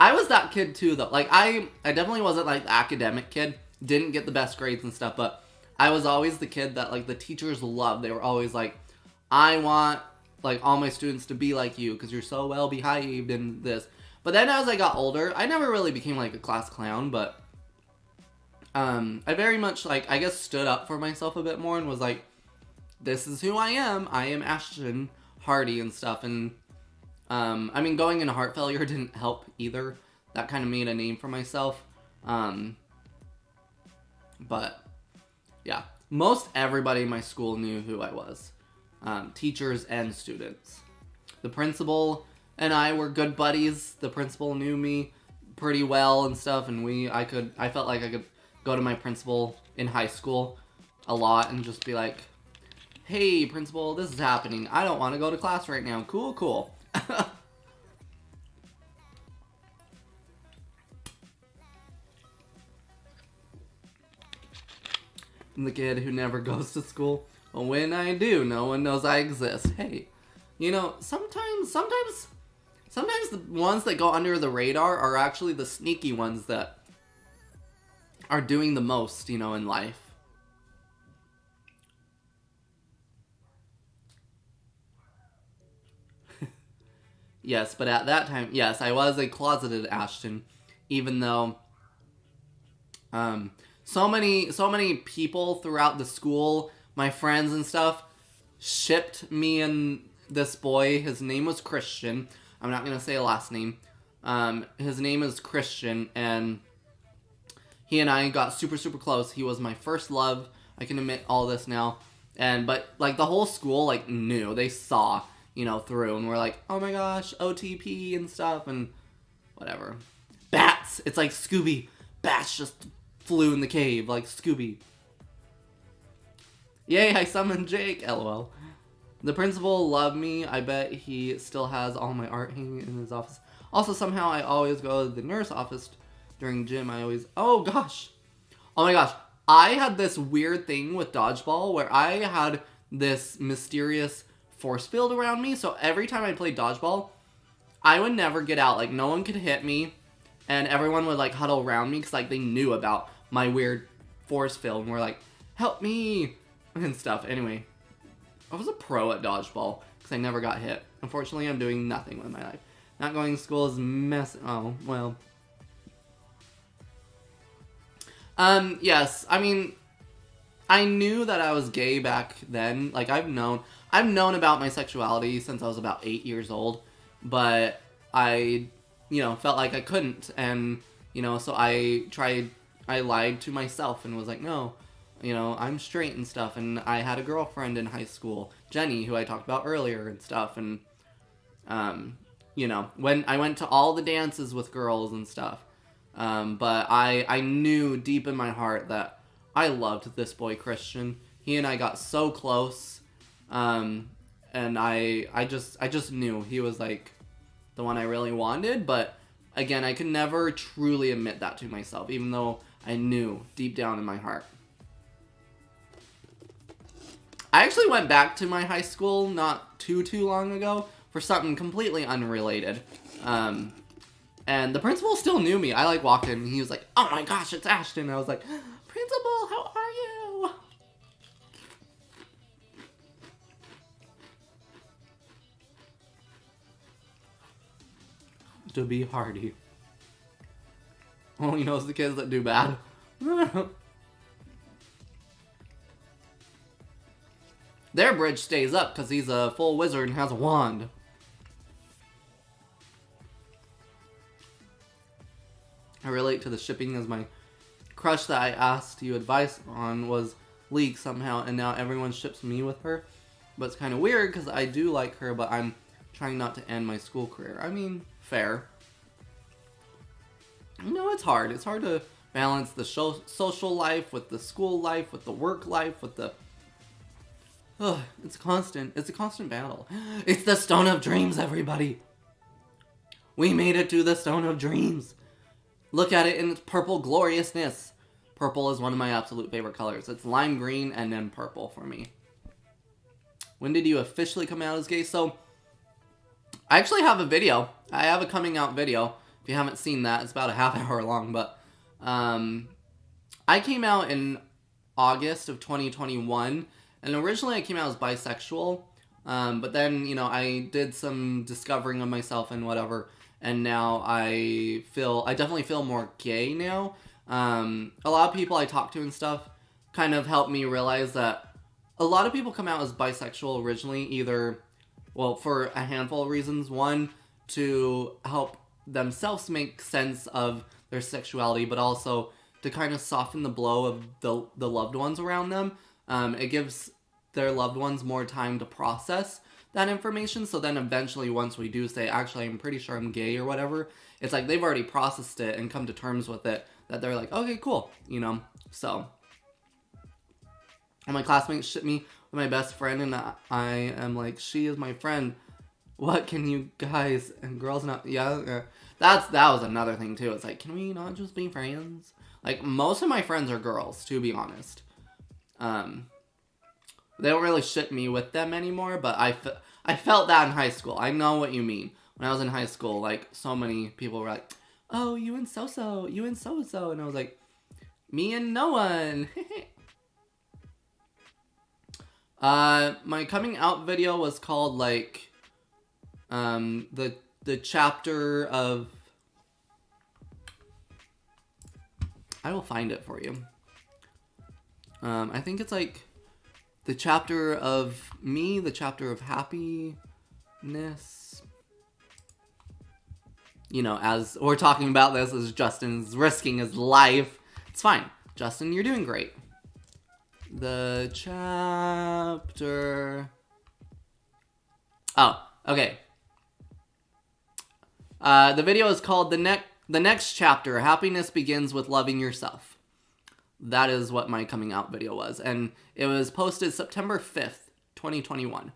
I was that kid too, though. Like, I definitely wasn't like the academic kid. Didn't get the best grades and stuff, but I was always the kid that like the teachers loved. They were always like, I want like all my students to be like you because you're so well behaved and this. But then as I got older, I never really became like a class clown, but I very much, like, I guess stood up for myself a bit more and was like, this is who I am. I am Ashton Hardy and stuff. And, I mean, going into heart failure didn't help either. That kind of made a name for myself. But, yeah. Most everybody in my school knew who I was. Teachers and students. The principal and I were good buddies. The principal knew me pretty well and stuff. And I felt like I could go to my principal in high school a lot and just be like, hey, principal, this is happening. I don't want to go to class right now. Cool. I'm the kid who never goes to school. But when I do, no one knows I exist. Hey, you know, sometimes the ones that go under the radar are actually the sneaky ones that are doing the most, you know, in life. Yes, but at that time, yes, I was a closeted Ashton, even though so many people throughout the school, my friends and stuff, shipped me and this boy. His name was Christian. I'm not gonna say a last name. His name is Christian, and he and I got super close. He was my first love. I can admit all this now. But like the whole school like knew. They saw, you know, through, and we're like, oh my gosh, OTP and stuff and whatever. Bats. It's like Scooby. Bats just flew in the cave like Scooby. Yay, I summoned Jake. LOL. The principal loved me. I bet he still has all my art hanging in his office. Also, somehow I always go to the nurse office during gym. Oh my gosh. I had this weird thing with dodgeball where I had this mysterious force field around me. So every time I played dodgeball, I would never get out. Like, no one could hit me. and everyone would like huddle around me because like they knew about my weird force field and were like, help me and stuff. Anyway, I was a pro at dodgeball because I never got hit. Unfortunately, I'm doing nothing with my life. Not going to school is oh, well. Yes, I mean, I knew that I was gay back then. Like, I've known about my sexuality since I was about 8 years old, but I, felt like I couldn't, and, so I lied to myself and was like, no, I'm straight and stuff, and I had a girlfriend in high school, Jenny, who I talked about earlier and stuff, and, when I went to all the dances with girls and stuff, but I knew deep in my heart that I loved this boy, Christian. He and I got so close, and I just knew he was, like, the one I really wanted, but, again, I could never truly admit that to myself, even though I knew deep down in my heart. I actually went back to my high school not too long ago for something completely unrelated, and the principal still knew me. I, like, walked in, and he was like, oh my gosh, it's Ashton. And I was like, Principal, how are you? To be hardy. Only knows the kids that do bad. Their bridge stays up because he's a full wizard and has a wand. I relate to the shipping as my crush that I asked you advice on was leaked somehow, and now everyone ships me with her. But it's kind of weird because I do like her, but I'm trying not to end my school career. I mean, fair. It's hard. It's hard to balance the social life with the school life, with the work life, with the... It's a constant battle. It's the Stone of Dreams, everybody. We made it to the Stone of Dreams. Look at it in its purple gloriousness. Purple is one of my absolute favorite colors. It's lime green and then purple for me. When did you officially come out as gay? So, I actually have a video. I have a coming out video. If you haven't seen that, it's about a half hour long. But I came out in August of 2021. And originally I came out as bisexual. But then, I did some discovering of myself and whatever. And now I definitely feel more gay now. A lot of people I talk to and stuff kind of helped me realize that a lot of people come out as bisexual originally, either, well, for a handful of reasons. One, to help themselves make sense of their sexuality, but also to kind of soften the blow of the loved ones around them. It gives their loved ones more time to process that information, so then eventually once we do say, actually, I'm pretty sure I'm gay or whatever, it's like they've already processed it and come to terms with it, that they're like, okay, cool, so. And my classmates ship me with my best friend, and I am like, she is my friend. What can you guys and girls not, yeah, that was another thing too. It's like, can we not just be friends? Like, most of my friends are girls, to be honest. They don't really ship me with them anymore, but I felt that in high school. I know what you mean. When I was in high school, like, so many people were like, oh, you and so-so, you and so-so. And I was like, me and no one. My coming out video was called, like, the chapter of... I will find it for you. I think it's, like... the chapter of me, the chapter of happiness. As we're talking about this, as Justin's risking his life. It's fine. Justin, you're doing great. The chapter... Oh, okay. The video is called The Next Chapter, Happiness Begins with Loving Yourself. That is what my coming out video was. And it was posted September 5th, 2021.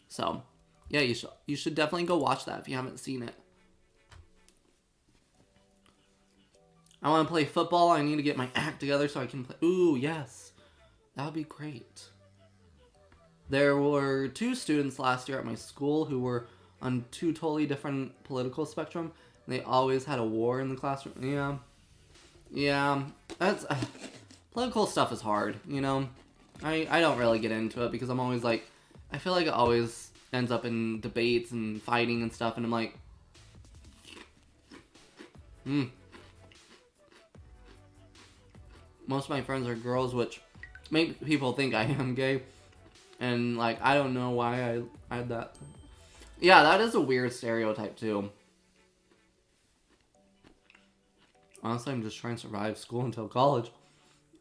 So, yeah, you should definitely go watch that if you haven't seen it. I want to play football. I need to get my act together so I can play. Ooh, yes. That would be great. There were 2 students last year at my school who were on two totally different political spectrum. They always had a war in the classroom. Yeah. Yeah. That's... political stuff is hard, you know? I don't really get into it because I'm always like... I feel like it always ends up in debates and fighting and stuff, and I'm like... Most of my friends are girls, which make people think I am gay. And, like, I don't know why I had that. Yeah, that is a weird stereotype, too. Honestly, I'm just trying to survive school until college.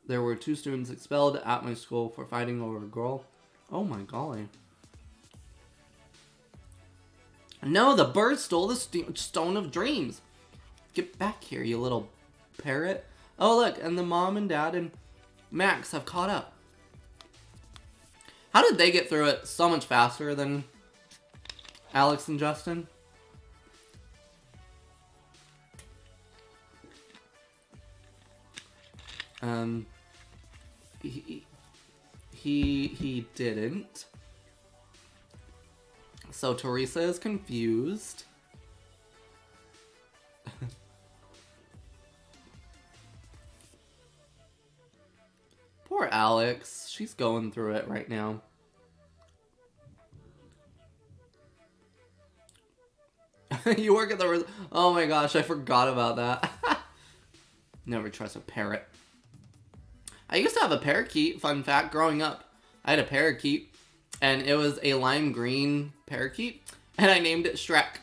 There were 2 students expelled at my school for fighting over a girl. Oh my golly. No, the bird stole the stone of dreams. Get back here, you little parrot. Oh, look, and the mom and dad and Max have caught up. How did they get through it so much faster than Alex and Justin? He didn't. So Teresa is confused. Poor Alex. She's going through it right now. You work at the... Oh my gosh, I forgot about that. Never trust a parrot. I used to have a parakeet, fun fact, growing up. I had a parakeet, and it was a lime green parakeet, and I named it Shrek.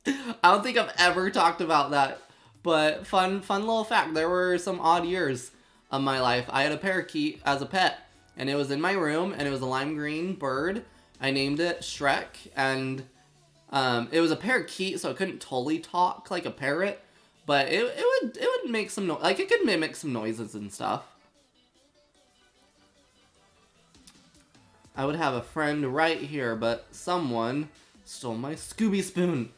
I don't think I've ever talked about that, but fun little fact. There were some odd years of my life. I had a parakeet as a pet, and it was in my room, and it was a lime green bird. I named it Shrek, and it was a parakeet, so it couldn't totally talk like a parrot, but it would make some noise. Like, it could mimic some noises and stuff. I would have a friend right here, but someone stole my Scooby spoon.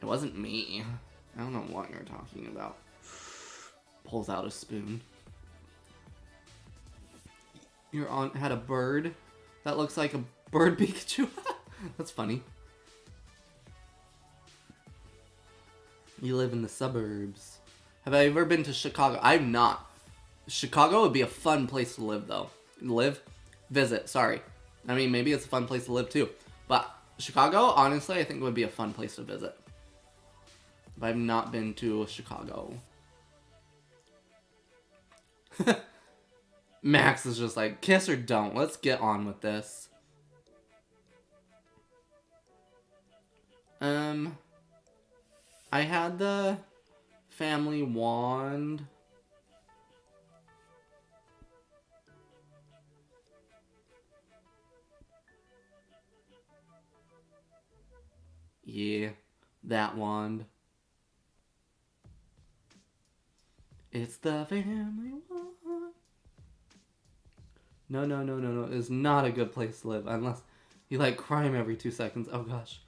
It wasn't me. I don't know what you're talking about. Pulls out a spoon. Your aunt had a bird that looks like a bird Pikachu. That's funny. You live in the suburbs. Have I ever been to Chicago? I've not. Chicago would be a fun place to live, though. Visit, sorry. I mean, maybe it's a fun place to live, too. But Chicago, honestly, I think would be a fun place to visit. But I've not been to Chicago. Max is just like, kiss or don't. Let's get on with this. I had the family wand. Yeah, that wand. It's the family wand. No. It's not a good place to live unless you like crime every 2 seconds. Oh gosh.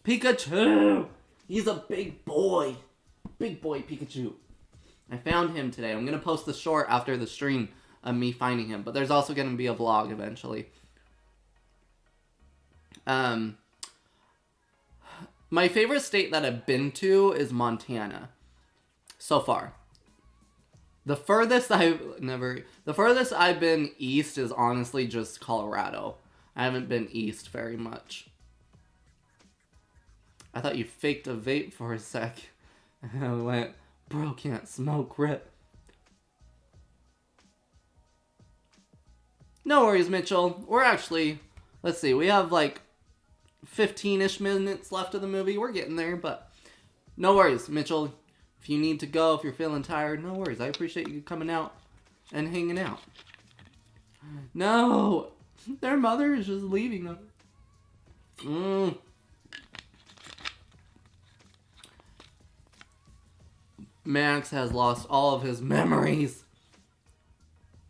Pikachu! He's a big boy. Big boy Pikachu. I found him today. I'm going to post the short after the stream of me finding him. But there's also going to be a vlog eventually. My favorite state that I've been to is Montana. So far. The furthest I've been east is honestly just Colorado. I haven't been east very much. I thought you faked a vape for a sec. And I went, bro, can't smoke, rip. No worries, Mitchell. We're actually, let's see, we have like 15-ish minutes left of the movie. We're getting there, but no worries, Mitchell. If you need to go, if you're feeling tired, no worries. I appreciate you coming out and hanging out. No! Their mother is just leaving them. Max has lost all of his memories.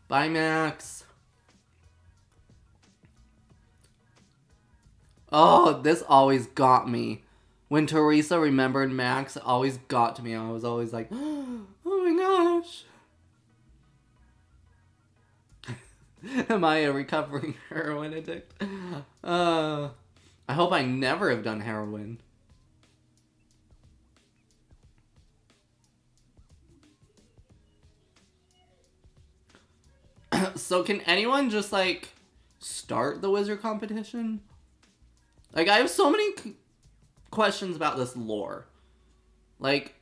Bye, Max. Oh, this always got me. When Teresa remembered Max, it always got to me. I was always like, oh my gosh. Am I a recovering heroin addict? I hope I never have done heroin. So can anyone just, like, start the wizard competition? Like, I have so many questions about this lore. Like,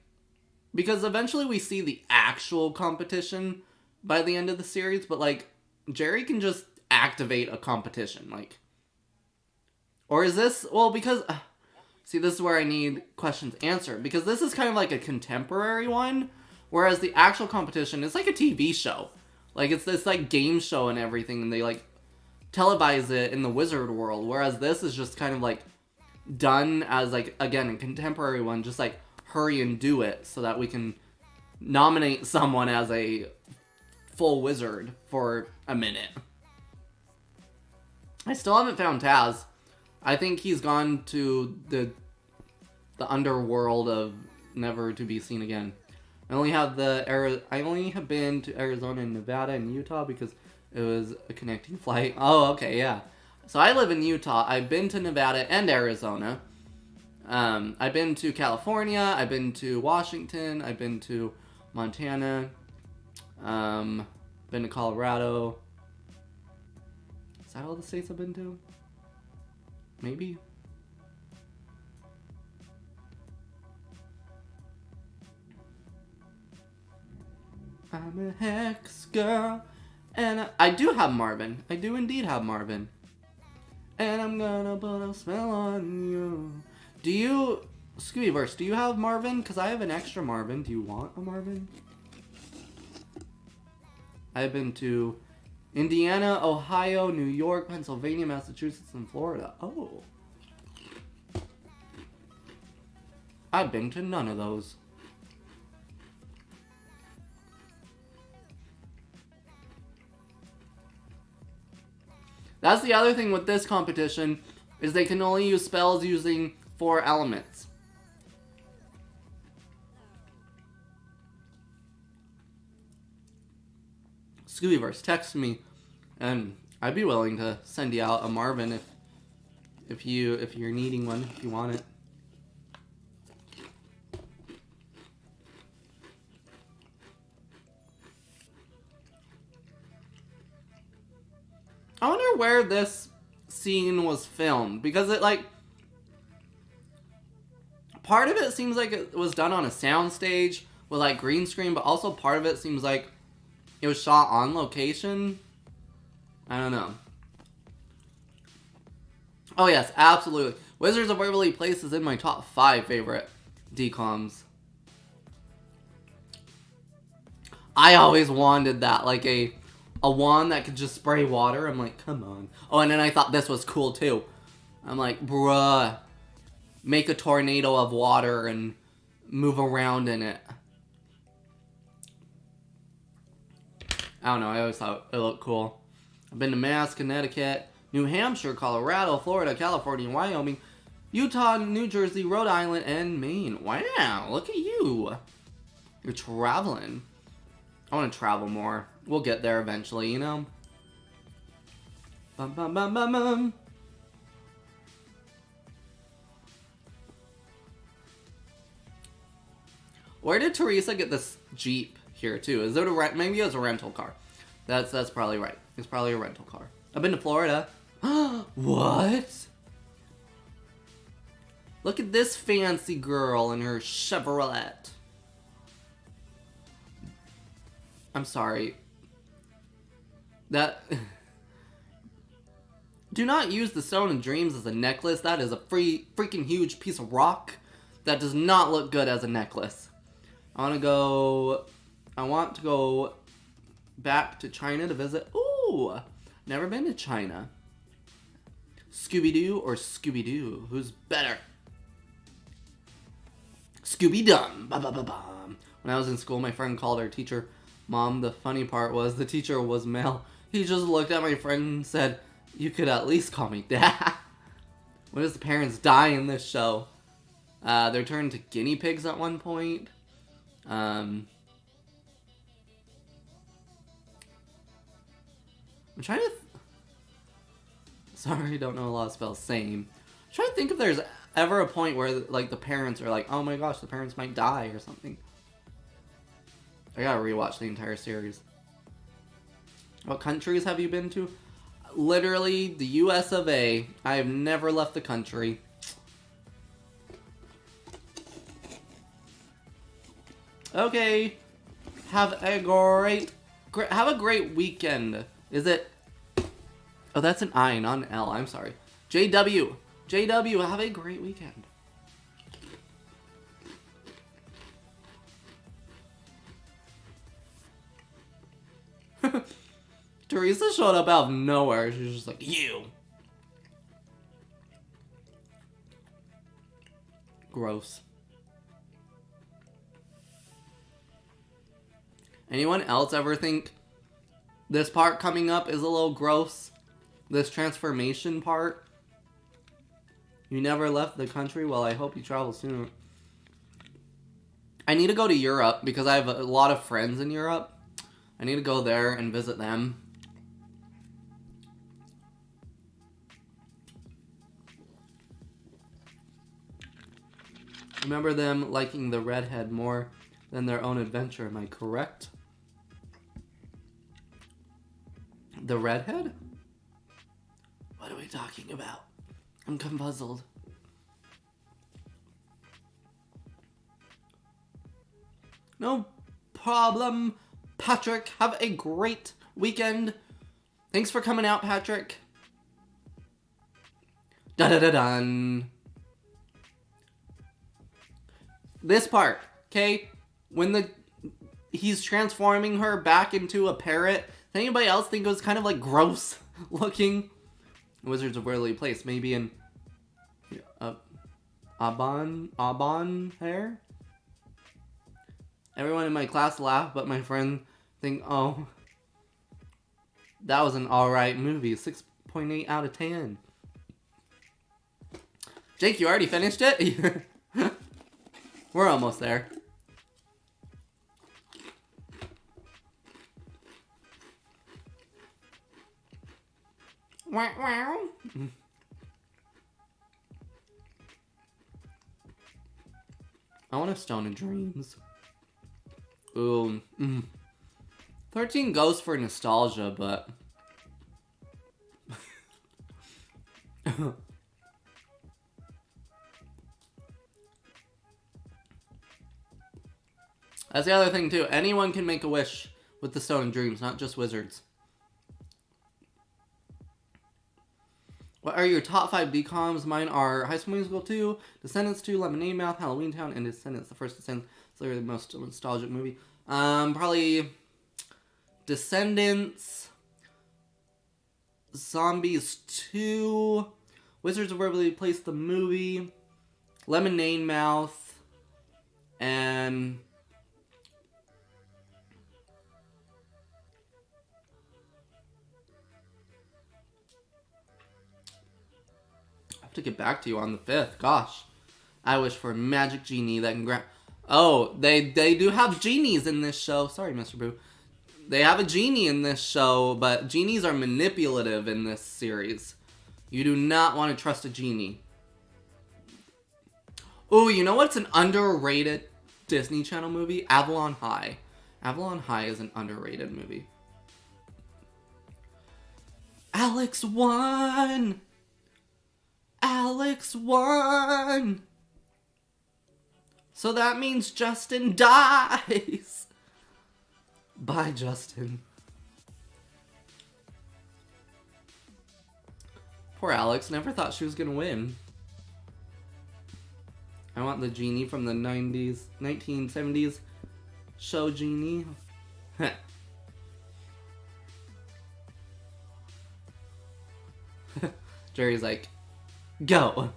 because eventually we see the actual competition by the end of the series, but, like, Jerry can just activate a competition, like... Or is this... Well, because... see, this is where I need questions answered. Because this is kind of like a contemporary one, whereas the actual competition is like a TV show. Like, it's this, like, game show and everything, and they, like, televise it in the wizard world, whereas this is just kind of, like, done as, like, again, a contemporary one, just, like, hurry and do it so that we can nominate someone as a full wizard for a minute. I still haven't found Taz. I think he's gone to the underworld of never to be seen again. I only have been to Arizona and Nevada and Utah because it was a connecting flight. Oh, okay, yeah. So I live in Utah. I've been to Nevada and Arizona. I've been to California. I've been to Washington. I've been to Montana. Been to Colorado. Is that all the states I've been to? Maybe. I'm a hex girl. And I do have Marvin. I do indeed have Marvin. And I'm gonna put a spell on you. Do you... Scoobyverse, do you have Marvin? Because I have an extra Marvin. Do you want a Marvin? I've been to Indiana, Ohio, New York, Pennsylvania, Massachusetts, and Florida. Oh. I've been to none of those. That's the other thing with this competition, is they can only use spells using 4 elements. Scoobyverse, text me, and I'd be willing to send you out a Marvin if you're needing one, if you want it. I wonder where this scene was filmed, because it, like, part of it seems like it was done on a soundstage with, like, green screen, but also part of it seems like it was shot on location. I don't know. Oh yes, absolutely. Wizards of Waverly places in my top 5 favorite DCOMs. I always wanted that, like a wand that could just spray water. I'm like, come on. Oh, and then I thought this was cool too. I'm like, bruh, make a tornado of water and move around in it. I don't know, I always thought it looked cool. I've been to Mass, Connecticut, New Hampshire, Colorado, Florida, California, Wyoming, Utah, New Jersey, Rhode Island, and Maine. Wow, look at you. You're traveling. I want to travel more. We'll get there eventually, you know? Bum, bum, bum, bum, bum. Where did Teresa get this Jeep here, too? Is it a maybe it was a rental car. That's probably right. It's probably a rental car. I've been to Florida. What? Look at this fancy girl in her Chevrolet. I'm sorry. That... Do not use the Stone of Dreams as a necklace. That is a freaking huge piece of rock that does not look good as a necklace. I want to go back to China to visit. Ooh, never been to China. Scooby-Doo or Scooby-Doo? Who's better? Scooby-Dum. Ba-ba-ba-bum. When I was in school, my friend called our teacher Mom. The funny part was the teacher was male. He just looked at my friend and said, "You could at least call me Dad." When does the parents die in this show? They're turned to guinea pigs at one point. I'm trying to... Sorry, don't know a lot of spells. Same. trying to think if there's ever a point where like the parents are like, oh my gosh, the parents might die or something. I gotta rewatch the entire series. What countries have you been to? Literally the US of A. I have never left the country. Okay. Have a great weekend. Is it? Oh, that's an I, not an L. I'm sorry. JW. JW, have a great weekend. Teresa showed up out of nowhere. She was just like, you. Gross. Anyone else ever think this part coming up is a little gross? This transformation part? You never left the country? Well, I hope you travel soon. I need to go to Europe because I have a lot of friends in Europe. I need to go there and visit them. Remember them liking the redhead more than their own adventure, am I correct? The redhead? What are we talking about? I'm confuzzled. No problem, Patrick. Have a great weekend. Thanks for coming out, Patrick. Da-da-da-dun. This part, okay? When he's transforming her back into a parrot, did anybody else think it was kind of like gross looking? Wizards of Waverly Place, maybe in Aubon hair? Everyone in my class laughed, but my friend think, oh, that was an alright movie. 6.8 out of 10. Jake, you already finished it? We're almost there. Wow, wow. I want a Stone of Dreams. Ooh. 13 goes for nostalgia, but... That's the other thing, too. Anyone can make a wish with the Stone of Dreams, not just wizards. What are your top 5 DCOMs? Mine are High School Musical 2, Descendants 2, Lemonade Mouth, Halloween Town, and Descendants. The first Descendants is literally the most nostalgic movie. Probably Descendants, Zombies 2, Wizards of Waverly Place the movie, Lemonade Mouth, and... to get back to you on the 5th. Gosh. I wish for a magic genie that can grant... Oh, they do have genies in this show. Sorry, Mr. Boo. They have a genie in this show, but genies are manipulative in this series. You do not want to trust a genie. Oh, you know what's an underrated Disney Channel movie? Avalon High. Avalon High is an underrated movie. Alex won! Alex won! So that means Justin dies! Bye, Justin. Poor Alex, never thought she was gonna win. I want the genie from the 1970s show genie. Jerry's like, go.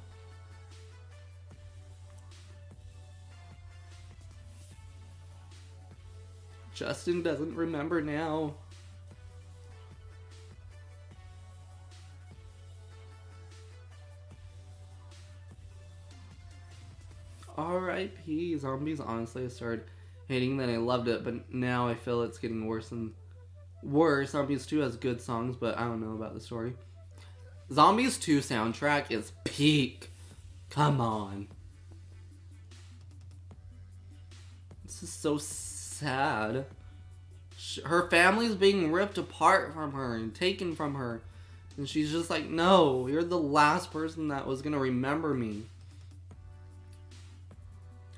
Justin doesn't remember now. R.I.P. Zombies. Honestly, I started hating that. I loved it, but now I feel it's getting worse and worse. Zombies 2 has good songs, but I don't know about the story. Zombies 2 soundtrack is peak. Come on. This is so sad. Her family's being ripped apart from her and taken from her. And she's just like, no, you're the last person that was gonna remember me.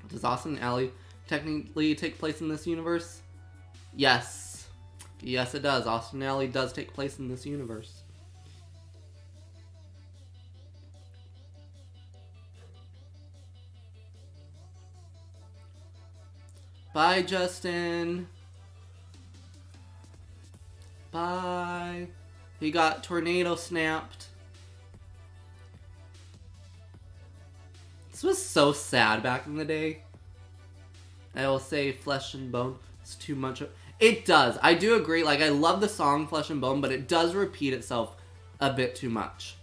Does Austin and Ally technically take place in this universe? Yes. Yes, it does. Austin and Ally does take place in this universe. Bye, Justin. Bye. He got tornado snapped. This was so sad back in the day. I will say Flesh and Bone is too much. It does. I do agree. Like, I love the song Flesh and Bone, but it does repeat itself a bit too much.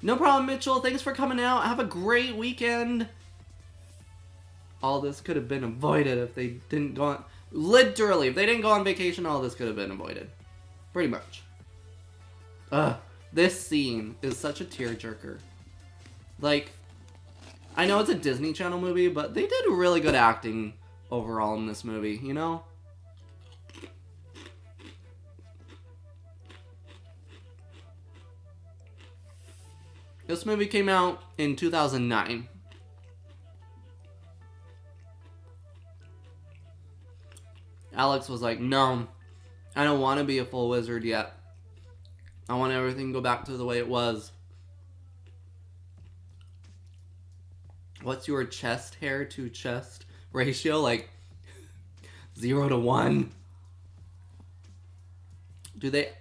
No problem, Mitchell. Thanks for coming out. Have a great weekend. All this could have been avoided if they didn't go on... Literally, if they didn't go on vacation, all this could have been avoided. Pretty much. Ugh. This scene is such a tearjerker. Like, I know it's a Disney Channel movie, but they did really good acting overall in this movie, you know? This movie came out in 2009. Alex was like, no, I don't want to be a full wizard yet. I want everything to go back to the way it was. What's your chest hair to chest ratio? Like 0 to 1? Do they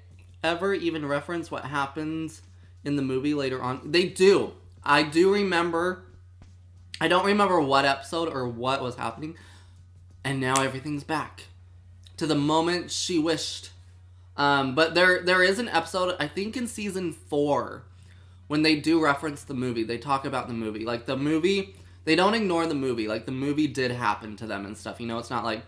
ever even reference what happens in the movie later on? They do. I do remember. I don't remember what episode or what was happening. And now everything's back to the moment she wished. But there is an episode, I think in season 4, when they do reference the movie. They talk about the movie. Like, the movie, they don't ignore the movie. Like, the movie did happen to them and stuff. You know, it's not like,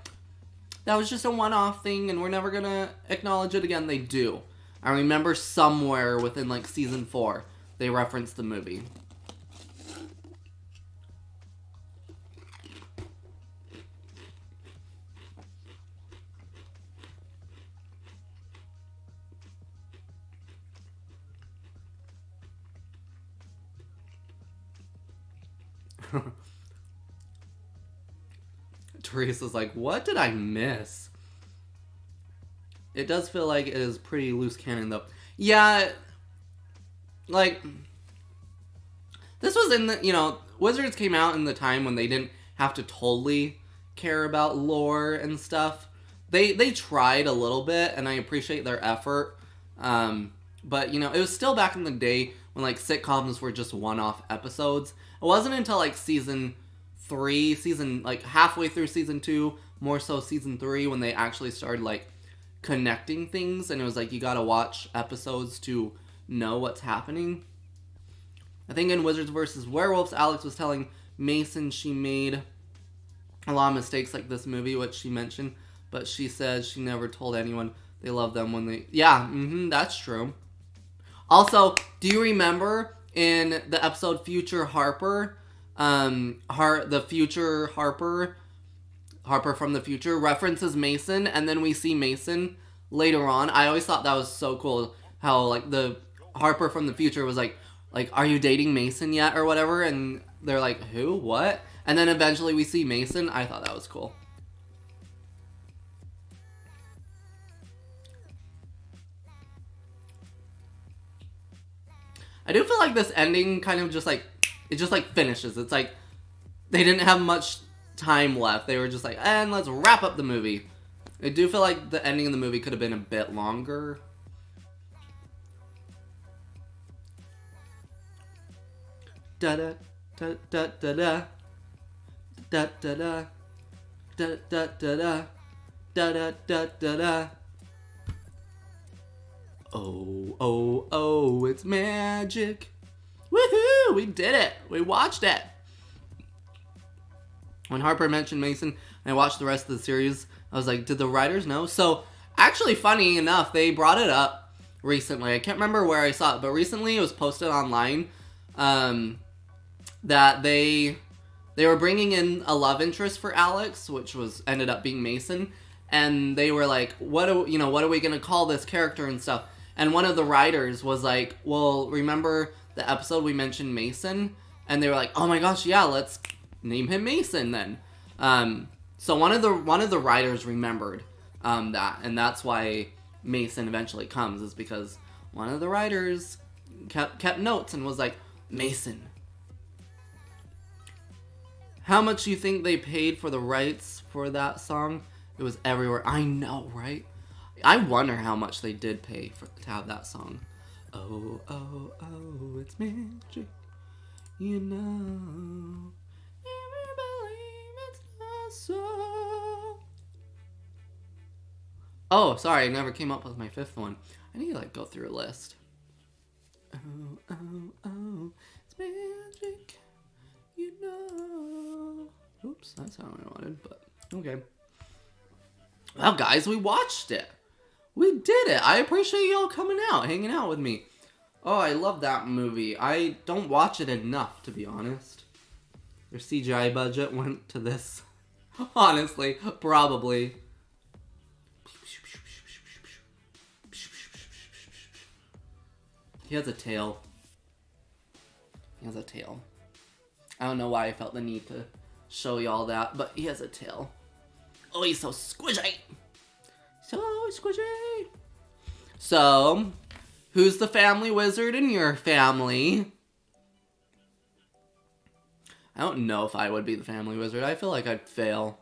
that was just a one-off thing and we're never gonna acknowledge it again. They do. I remember somewhere within, like, season 4, they referenced the movie. Teresa's like, what did I miss? It does feel like it is pretty loose cannon, though. Yeah, like, this was in the, you know, Wizards came out in the time when they didn't have to totally care about lore and stuff. They tried a little bit, and I appreciate their effort. But, you know, it was still back in the day when, like, sitcoms were just one-off episodes. It wasn't until, like, season 3, like, halfway through season 2, more so season 3, when they actually started, like, connecting things, and it was like, you gotta watch episodes to know what's happening. I think in Wizards vs. Werewolves, Alex was telling Mason she made a lot of mistakes like this movie, which she mentioned, but she said she never told anyone they loved them when they... Yeah, that's true. Also, do you remember in the episode Future Harper, the future Harper from the future references Mason, and then we see Mason later on? I always thought that was so cool, how, like, the Harper from the future was like, are you dating Mason yet, or whatever, and they're like, who? What? And then eventually we see Mason. I thought that was cool. I do feel like this ending kind of just, like, it just, like, finishes. It's like, they didn't have much time left. They were just like, and let's wrap up the movie. I do feel like the ending of the movie could have been a bit longer. Da da da da da da da da da da da da da da da da. Oh, oh, oh, it's magic. Woohoo! We did it. We watched it. When Harper mentioned Mason, and I watched the rest of the series, I was like, did the writers know? So, actually, funny enough, they brought it up recently. I can't remember where I saw it, but recently it was posted online. that they were bringing in a love interest for Alex, which ended up being Mason, and they were like, what are we gonna call this character and stuff? And one of the writers was like, well, remember the episode we mentioned Mason? And they were like, oh my gosh, yeah, let's name him Mason then. So one of the writers remembered that, and that's why Mason eventually comes, is because one of the writers kept notes and was like, Mason. How much do you think they paid for the rights for that song? It was everywhere. I know, right? I wonder how much they did pay to have that song. Oh, oh, oh, it's magic. You know. Never believe it's not so. Oh, sorry, I never came up with my fifth one. I need to go through a list. Oh, oh, oh, it's magic. You know. Oops, that's not what I wanted, but okay. Well, guys, we watched it. We did it. I appreciate y'all coming out, hanging out with me. Oh, I love that movie. I don't watch it enough, to be honest. Their CGI budget went to this. Honestly, probably. He has a tail. He has a tail. I don't know why I felt the need to show y'all that, but he has a tail. Oh, he's so squishy. So squishy. So, who's the family wizard in your family? I don't know if I would be the family wizard. I feel like I'd fail.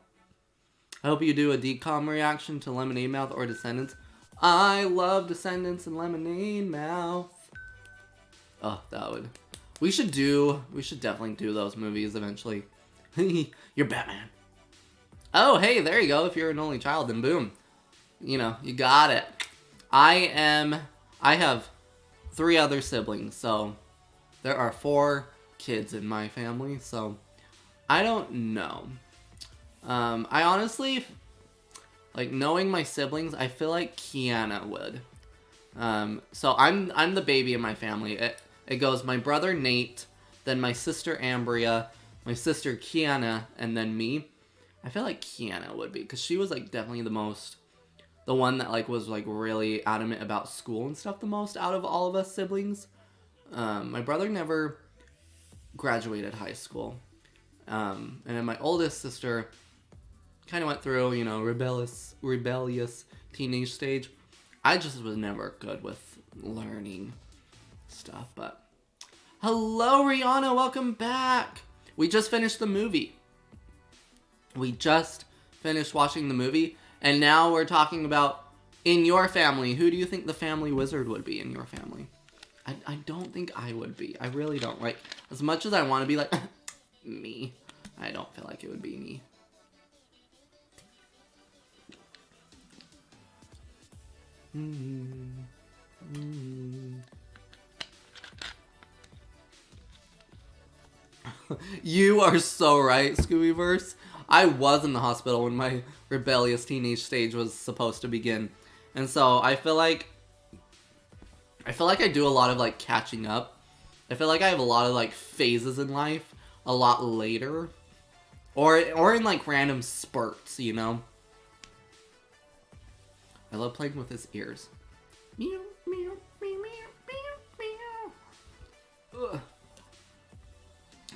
I hope you do a DCOM reaction to Lemonade Mouth or Descendants. I love Descendants and Lemonade Mouth. Oh, that would... We should definitely do those movies eventually. You're Batman. Oh, hey, there you go. If you're an only child, then boom. You know, you got it. I have 3 other siblings, so there are 4 kids in my family, so I don't know. I honestly, knowing my siblings, I feel like Kiana would. So I'm the baby in my family. It goes my brother Nate, then my sister Ambria, my sister Kiana, and then me. I feel like Kiana would be, because she was definitely the one that was really adamant about school and stuff the most out of all of us siblings. My brother never graduated high school. And then my oldest sister kind of went through, rebellious teenage stage. I just was never good with learning stuff, but... Hello, Rihanna, welcome back! We just finished the movie. We just finished watching the movie, and now we're talking about, in your family, who do you think the family wizard would be in your family? I don't think I would be. I really don't. As much as I want to be me, I don't feel like it would be me. You are so right, Scoobyverse. I was in the hospital when my rebellious teenage stage was supposed to begin. And so I feel like I do a lot of catching up. I feel like I have a lot of phases in life a lot later. Or in random spurts, you know? I love playing with his ears. Meow, meow, meow, meow, meow, meow. Ugh.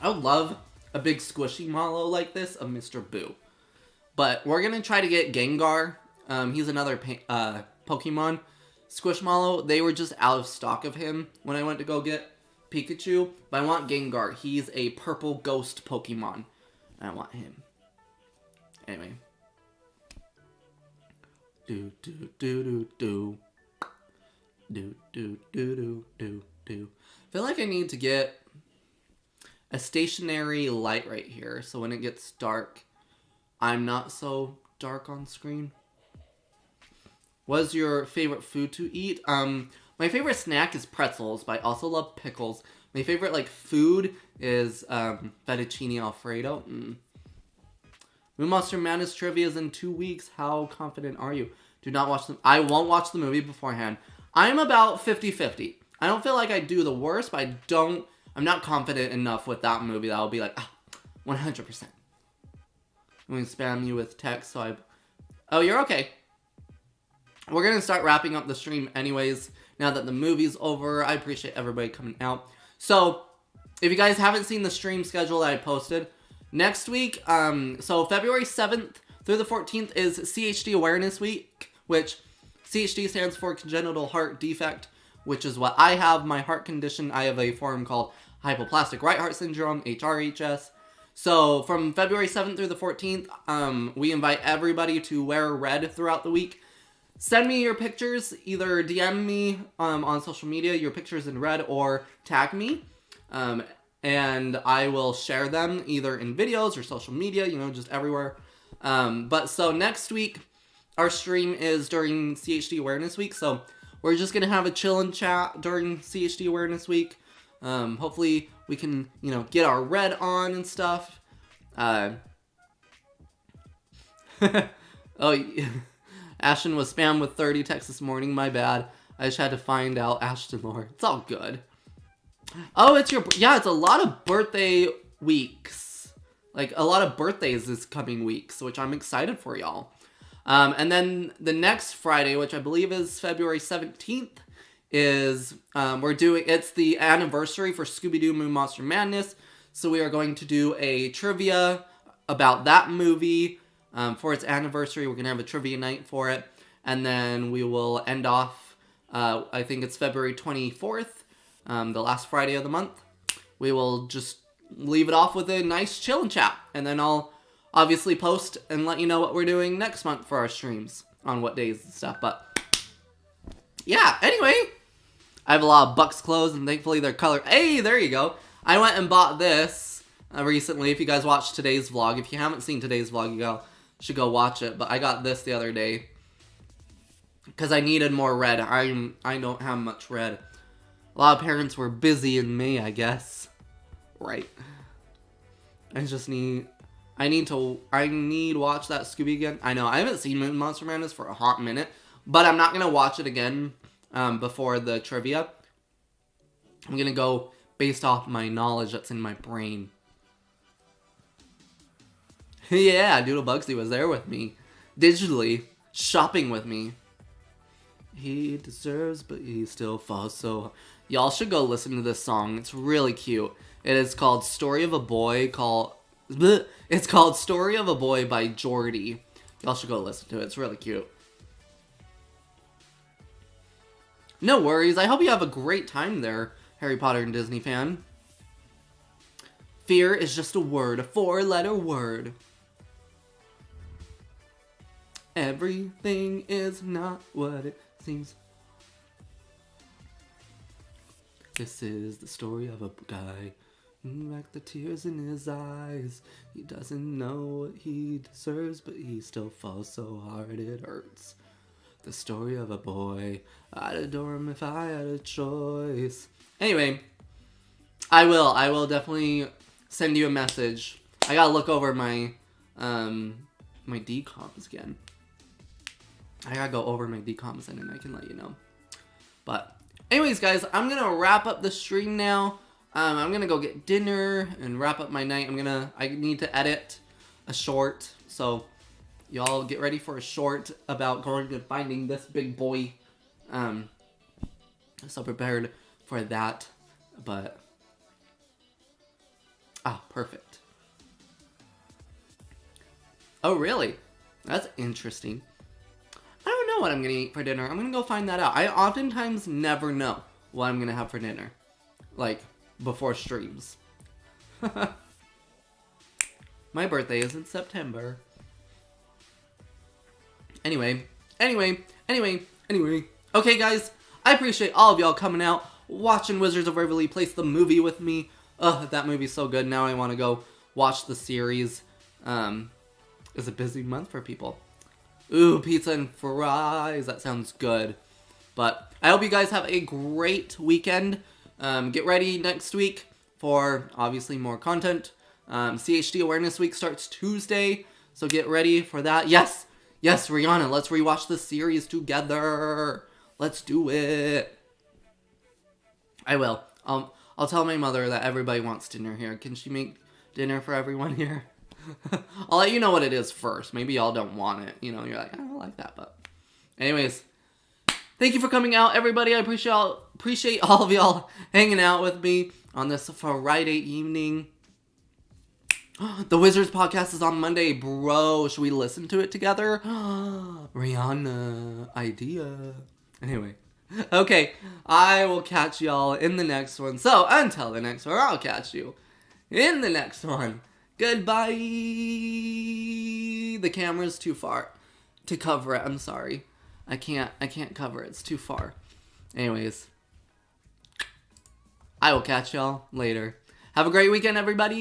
I would love a big squishy Mallow like this of Mr. Boo. But we're going to try to get Gengar. He's another Pokemon. Squishmallow, they were just out of stock of him when I went to go get Pikachu. But I want Gengar. He's a purple ghost Pokemon. And I want him. Anyway. Do, do, do, do, do. Do, do, do, do, do, do. I feel like I need to get a stationary light right here, so when it gets dark, I'm not so dark on screen. What's your favorite food to eat? My favorite snack is pretzels, but I also love pickles. My favorite food is fettuccine alfredo. Moon Monster Madness trivia is in 2 weeks. How confident are you? Do not watch them. I won't watch the movie beforehand. I'm about 50-50. I don't feel like I do the worst, but I'm not confident enough with that movie that I'll be like, 100%. I'm going to spam you with text, so oh, you're okay. We're going to start wrapping up the stream anyways, now that the movie's over. I appreciate everybody coming out. So, if you guys haven't seen the stream schedule that I posted, next week, so February 7th through the 14th is CHD Awareness Week, which CHD stands for Congenital Heart Defect, which is what I have, my heart condition. I have a form called Hypoplastic Right Heart Syndrome, HRHS. So, from February 7th through the 14th, we invite everybody to wear red throughout the week. Send me your pictures, either DM me on social media, your pictures in red, or tag me. And I will share them either in videos or social media, just everywhere. But so next week, our stream is during CHD Awareness Week. So we're just going to have a chill and chat during CHD Awareness Week. Hopefully we can, get our red on and stuff. Oh, Ashton was spammed with 30 texts this morning. My bad. I just had to find out Ashton Lore. It's all good. Oh, it's a lot of birthday weeks. Like, a lot of birthdays this coming weeks, which I'm excited for y'all. And then the next Friday, which I believe is February 17th, is, it's the anniversary for Scooby-Doo Moon Monster Madness. So we are going to do a trivia about that movie. For its anniversary, we're going to have a trivia night for it. And then we will end off, I think it's February 24th, the last Friday of the month. We will just leave it off with a nice chill and chat. And then I'll obviously post and let you know what we're doing next month for our streams, on what days and stuff. But yeah, anyway, I have a lot of Bucks clothes, and thankfully they're colored. Hey, there you go. I went and bought this recently. If you guys watched today's vlog, if you haven't seen today's vlog, you should go watch it. But I got this the other day because I needed more red. I don't have much red. A lot of parents were busy in May, I guess. Right. I need to watch that Scooby again. I know, I haven't seen Moon Monster Madness for a hot minute, but I'm not going to watch it again before the trivia. I'm going to go based off my knowledge that's in my brain. Yeah, Doodle Bugsy was there with me, digitally, shopping with me. He deserves, but he still falls so... Y'all should go listen to this song. It's really cute. It is called Story of a Boy It's called Story of a Boy by Jordy. Y'all should go listen to it. It's really cute. No worries. I hope you have a great time there, Harry Potter and Disney fan. Fear is just a word, a 4-letter word. Everything is not what it seems. This is the story of a guy, like the tears in his eyes. He doesn't know what he deserves, but he still falls so hard it hurts. The story of a boy, I'd adore him if I had a choice. Anyway, I will definitely send you a message. I gotta look over my my DCOMs again. I gotta go over my DCOMs and then I can let you know. But anyways, guys, I'm gonna wrap up the stream now. I'm gonna go get dinner and wrap up my night. I need to edit a short, so y'all get ready for a short about going and finding this big boy. So prepared for that, but perfect. Oh, really? That's interesting. I don't know what I'm gonna eat for dinner. I'm gonna go find that out. I oftentimes never know what I'm gonna have for dinner, like before streams. My birthday is in September. Anyway. Okay, guys, I appreciate all of y'all coming out, watching Wizards of Waverly Place the movie with me. Ugh, that movie's so good. Now I want to go watch the series. It's a busy month for people. Ooh, pizza and fries. That sounds good. But I hope you guys have a great weekend. Get ready next week for, obviously, more content. CHD Awareness Week starts Tuesday, so get ready for that. Yes, Rihanna, let's rewatch the series together. Let's do it. I will. I'll I'll tell my mother that everybody wants dinner here. Can she make dinner for everyone here? I'll let you know what it is first. Maybe y'all don't want it. You know, you're like, I don't like that, but... Anyways, thank you for coming out, everybody. I appreciate all of y'all hanging out with me on this Friday evening. The Wizards podcast is on Monday. Bro, should we listen to it together? Rihanna, idea. Anyway. Okay, I will catch y'all in the next one. So, until the next one, I'll catch you in the next one. Goodbye. The camera's too far to cover it. I'm sorry. I can't cover it. It's too far. Anyways, I will catch y'all later. Have a great weekend, everybody.